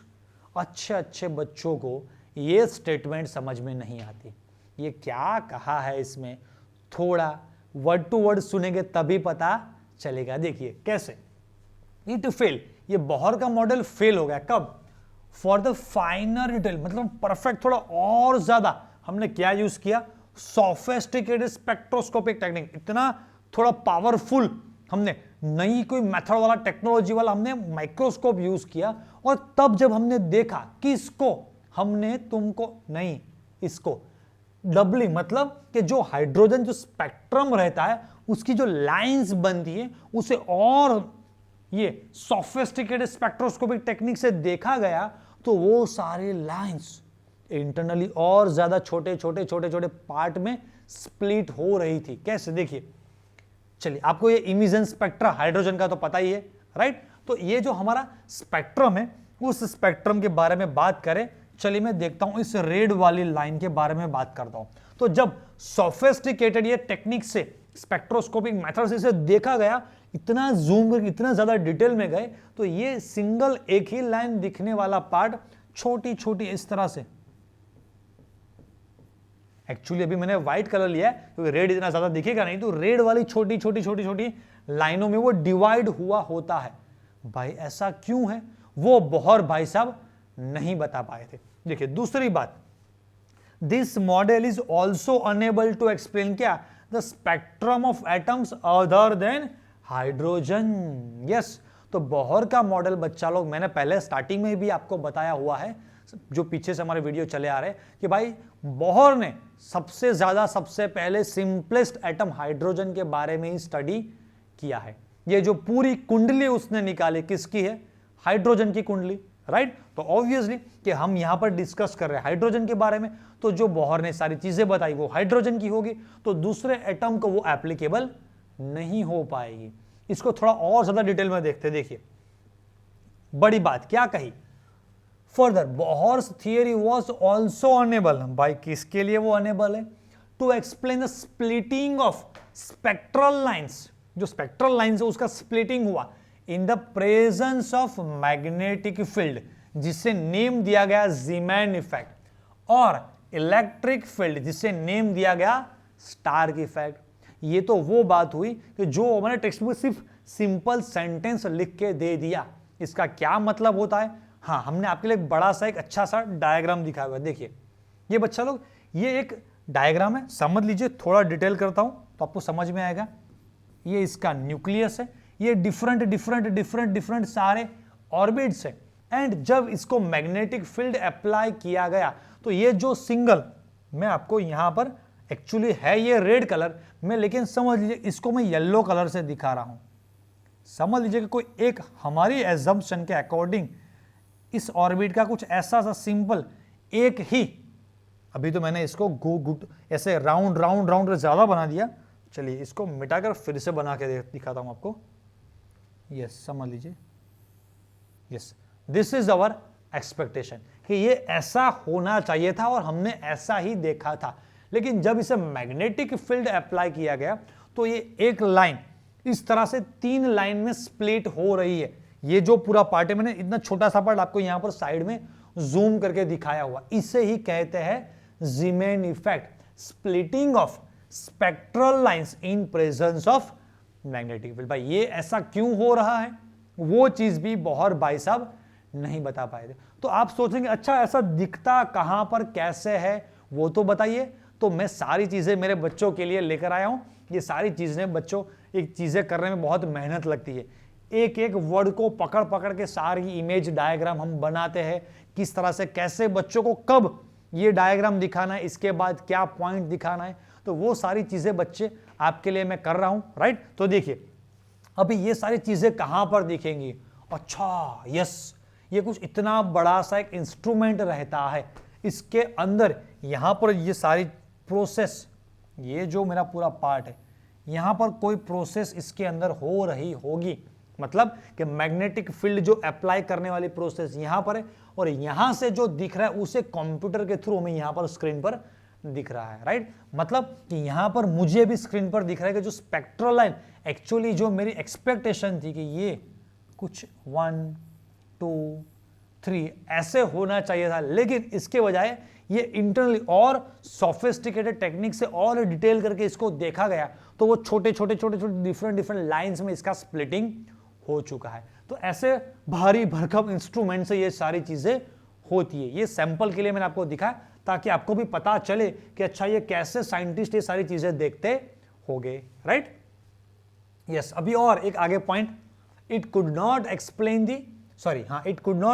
अच्छे अच्छे बच्चों को ये स्टेटमेंट समझ में नहीं आती, ये क्या कहा है इसमें, थोड़ा वर्ड टू वर्ड सुनेंगे तभी पता चलेगा। देखिए कैसे, इट फेल, ये बोहर का मॉडल फेल हो गया। कब? फॉर द फाइनर डिटेल, मतलब परफेक्ट, थोड़ा और ज्यादा हमने क्या यूज किया, सोफिस्टिकेटेड स्पेक्ट्रोस्कोपिक टेक्निक, इतना थोड़ा पावरफुल हमने, नई कोई मेथड वाला टेक्नोलॉजी वाला हमने माइक्रोस्कोप यूज किया। और तब जब हमने देखा कि इसको हमने तुमको नहीं, इसको डबलिंग, मतलब कि जो हाइड्रोजन जो स्पेक्ट्रम रहता है उसकी जो लाइंस बनती है उसे और ये सोफिस्टिकेटेड स्पेक्ट्रोस्कोपिक टेक्निक से देखा गया, तो वो सारे लाइंस इंटरनली और ज्यादा छोटे छोटे छोटे छोटे पार्ट में स्प्लिट हो रही थी। कैसे? देखिए, चलिए आपको ये इमिशन स्पेक्ट्रा हाइड्रोजन का तो पता ही है, राइट? तो ये जो हमारा स्पेक्ट्रम है, उस स्पेक्ट्रम के बारे में बात करें, चलिए मैं देखता हूं इस रेड वाली लाइन के बारे में बात करता हूं। तो जब सोफिस्टिकेटेड ये टेक्निक से, स्पेक्ट्रोस्कोपिक मेथड से इसे देखा गया, इतना जूम करके इतना ज्यादा डिटेल में गए, तो ये सिंगल एक ही लाइन दिखने वाला पार्ट छोटी छोटी इस तरह से, एक्चुअली अभी मैंने व्हाइट कलर लिया है क्योंकि रेड इतना ज्यादा दिखेगा नहीं, तो रेड वाली छोटी छोटी छोटी छोटी लाइनों में वो डिवाइड हुआ होता है। भाई ऐसा क्यों है, वो बोहर भाई साहब नहीं बता पाए थे। देखिए दूसरी बात, this model is also unable to explain क्या, the spectrum of atoms other than hydrogen. Yes, तो बोहर का मॉडल बच्चा लोग, मैंने पहले स्टार्टिंग में भी आपको बताया हुआ है, जो पीछे से हमारे वीडियो चले आ रहे हैं, कि भाई बोहर ने सबसे ज्यादा सबसे पहले सिंपलेस्ट एटम हाइड्रोजन के बारे में ही स्टडी किया है। ये जो पूरी कुंडली उसने निकाली किसकी है, हाइड्रोजन की कुंडली, राइट? तो ऑब्वियसली कि हम यहां पर डिस्कस कर रहे हैं हाइड्रोजन के बारे में, तो जो बोहर ने सारी चीजें बताई वो हाइड्रोजन की होगी, तो दूसरे एटम को वो एप्लीकेबल नहीं हो पाएगी। इसको थोड़ा और ज्यादा डिटेल में देखते, देखिए बड़ी बात क्या कही, further Bohr's theory was also unable, भाई किसके लिए वो अनेबल है, to explain the splitting of spectral lines, जो स्पेक्ट्रल लाइंस है उसका स्प्लिटिंग हुआ in the presence of magnetic field, जिसे नेम दिया गया ज़ीमैन इफेक्ट, और इलेक्ट्रिक फील्ड जिसे नेम दिया गया स्टार्क इफेक्ट। ये तो वो बात हुई कि जो हमारे टेक्स्ट बुक सिर्फ सिंपल सेंटेंस लिख के दे दिया, इसका क्या मतलब होता है। हाँ, हमने आपके लिए एक बड़ा सा एक अच्छा सा डायग्राम दिखाया हुआ है। देखिए ये बच्चा लोग, ये एक डायग्राम है, समझ लीजिए, थोड़ा डिटेल करता हूं तो आपको समझ में आएगा। ये इसका न्यूक्लियस है, ये डिफरेंट डिफरेंट डिफरेंट डिफरेंट सारे ऑर्बिट्स है, एंड जब इसको मैग्नेटिक फील्ड अप्लाई किया गया, तो ये जो सिंगल, मैं आपको यहां पर एक्चुअली है ये रेड कलर में, लेकिन समझ लीजिए इसको मैं येलो कलर से दिखा रहा हूं। समझ लीजिए कि कोई एक हमारी एजम्पशन के अकॉर्डिंग इस ऑर्बिट का कुछ ऐसा सा सिंपल एक ही, अभी तो मैंने इसको ऐसे राउंड राउंड राउंड ज्यादा बना दिया, चलिए इसको मिटाकर फिर से बना के दिखाता हूं आपको। यस, समझ लीजिए, yes, this is our expectation कि ये ऐसा होना चाहिए था और हमने ऐसा ही देखा था। लेकिन जब इसे मैग्नेटिक फील्ड अप्लाई किया गया, तो ये एक लाइन इस तरह से 3 लाइन में स्प्लिट हो रही है। ये जो पूरा पार्ट है, मैंने इतना छोटा सा पार्ट आपको यहां पर साइड में जूम करके दिखाया हुआ, इसे ही कहते हैं Zeeman effect, splitting of spectral lines in presence of magnetic field. भाई ये ऐसा क्यों हो रहा है, वो चीज भी बोहर भाई साहब नहीं बता पाए थे। तो आप सोचेंगे अच्छा ऐसा दिखता कहां पर कैसे है, वो तो बताइए। तो मैं सारी चीजें मेरे बच्चों के लिए लेकर आया हूं। ये सारी चीजें बच्चों, एक चीजें करने में बहुत मेहनत लगती है, एक एक वर्ड को पकड़ पकड़ के सारी इमेज डायग्राम हम बनाते हैं, किस तरह से कैसे बच्चों को कब ये डायग्राम दिखाना है, इसके बाद क्या पॉइंट दिखाना है, तो वो सारी चीजें बच्चे आपके लिए मैं कर रहा हूं, राइट? तो देखिए अभी ये सारी चीजें कहां पर दिखेंगी, अच्छा यस, ये कुछ इतना बड़ा सा एक इंस्ट्रूमेंट रहता है, इसके अंदर यहां पर ये सारी प्रोसेस, ये जो मेरा पूरा पार्ट है, यहां पर कोई प्रोसेस इसके अंदर हो रही होगी, मतलब कि मैग्नेटिक फील्ड जो अप्लाई करने वाली प्रोसेस यहां पर है, और यहां से जो दिख रहा है उसे कंप्यूटर के थ्रू हमें यहां पर स्क्रीन पर दिख रहा है, राइट। मतलब कि यहां पर मुझे भी स्क्रीन पर दिख रहा है कि जो स्पेक्ट्रल लाइन एक्चुअली जो मेरी एक्सपेक्टेशन थी कि ये कुछ 1 2 3 ऐसे होना चाहिए था, लेकिन इसके बजाय ये इंटरनली और सोफिस्टिकेटेड टेक्निक से और डिटेल करके इसको देखा गया, तो वो छोटे छोटे डिफरेंट लाइंस में इसका स्प्लिटिंग हो चुका है। तो ऐसे भारी भरकम इंस्ट्रूमेंट से ये सारी चीजें होती है। ये सैंपल के लिए मैंने आपको दिखाया ताकि आपको भी पता चले कि अच्छा ये कैसे साइंटिस्ट ये सारी चीजें देखते होंगे, राइट। यस, अभी और एक आगे point, it could not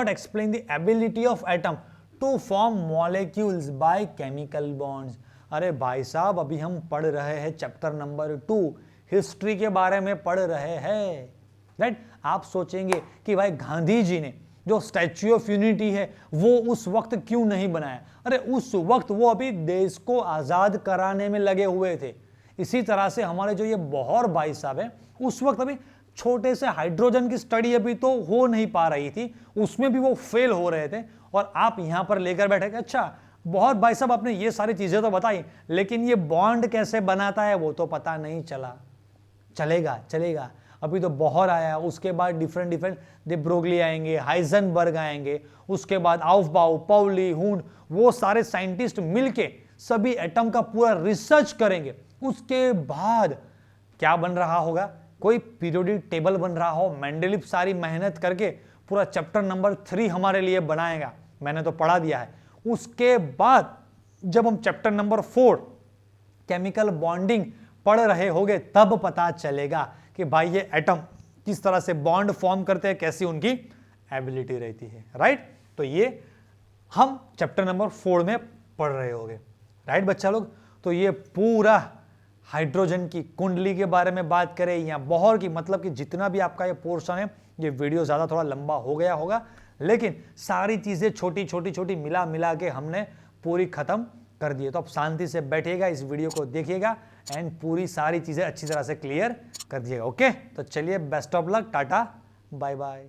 explain the ability of atom to form molecules by chemical bonds. अरे भाई साहब, अभी हम पढ़ रहे हैं चैप्टर नंबर 2, हिस्ट्री के बारे में पढ़ रहे हैं, राइट। आप सोचेंगे कि भाई गांधी जी ने जो स्टैच्यू ऑफ यूनिटी है वो उस वक्त क्यों नहीं बनाया? अरे उस वक्त वो अभी देश को आजाद कराने में लगे हुए थे। इसी तरह से हमारे जो ये बोहर भाई साहब है, उस वक्त अभी छोटे से हाइड्रोजन की स्टडी अभी तो हो नहीं पा रही थी, उसमें भी वो फेल हो रहे थे। और आप यहां पर लेकर बैठे कि अच्छा बहुत भाई साहब आपने ये सारी चीजें तो बताई, लेकिन ये बॉन्ड कैसे बनाता है वो तो पता नहीं चला। चलेगा, अभी तो बोहर आया, उसके बाद डिफरेंट दे ब्रोगली आएंगे, हाइजेनबर्ग आएंगे, उसके बाद आउफबाउ, पाउली, हुन, वो सारे साइंटिस्ट मिलके सभी एटम का पूरा रिसर्च करेंगे। उसके बाद क्या बन रहा होगा? कोई पीरियोडिक टेबल बन रहा हो। मेंडलीव सारी मेहनत करके पूरा चैप्टर नंबर 3 हमारे लिए बनाएगा, मैंने तो पढ़ा दिया है। उसके बाद जब हम चैप्टर नंबर 4 केमिकल बॉन्डिंग पढ़ रहे होंगे, तब पता चलेगा कि भाई ये एटम किस तरह से बॉन्ड फॉर्म करते हैं, कैसी उनकी एबिलिटी रहती है, राइट। तो ये हम चैप्टर नंबर 4 में पढ़ रहे होंगे, राइट बच्चा लोग। तो ये पूरा हाइड्रोजन की कुंडली के बारे में बात करें या बोहर की, मतलब कि जितना भी आपका ये पोर्शन है, ये वीडियो ज्यादा थोड़ा लंबा हो गया होगा, लेकिन सारी चीजें छोटी मिला के हमने पूरी खत्म कर दी है। तो आप शांति से बैठिएगा, इस वीडियो को देखिएगा एंड पूरी सारी चीजें अच्छी तरह से क्लियर कर दिएगा। ओके, तो चलिए, best of luck, tata, bye bye.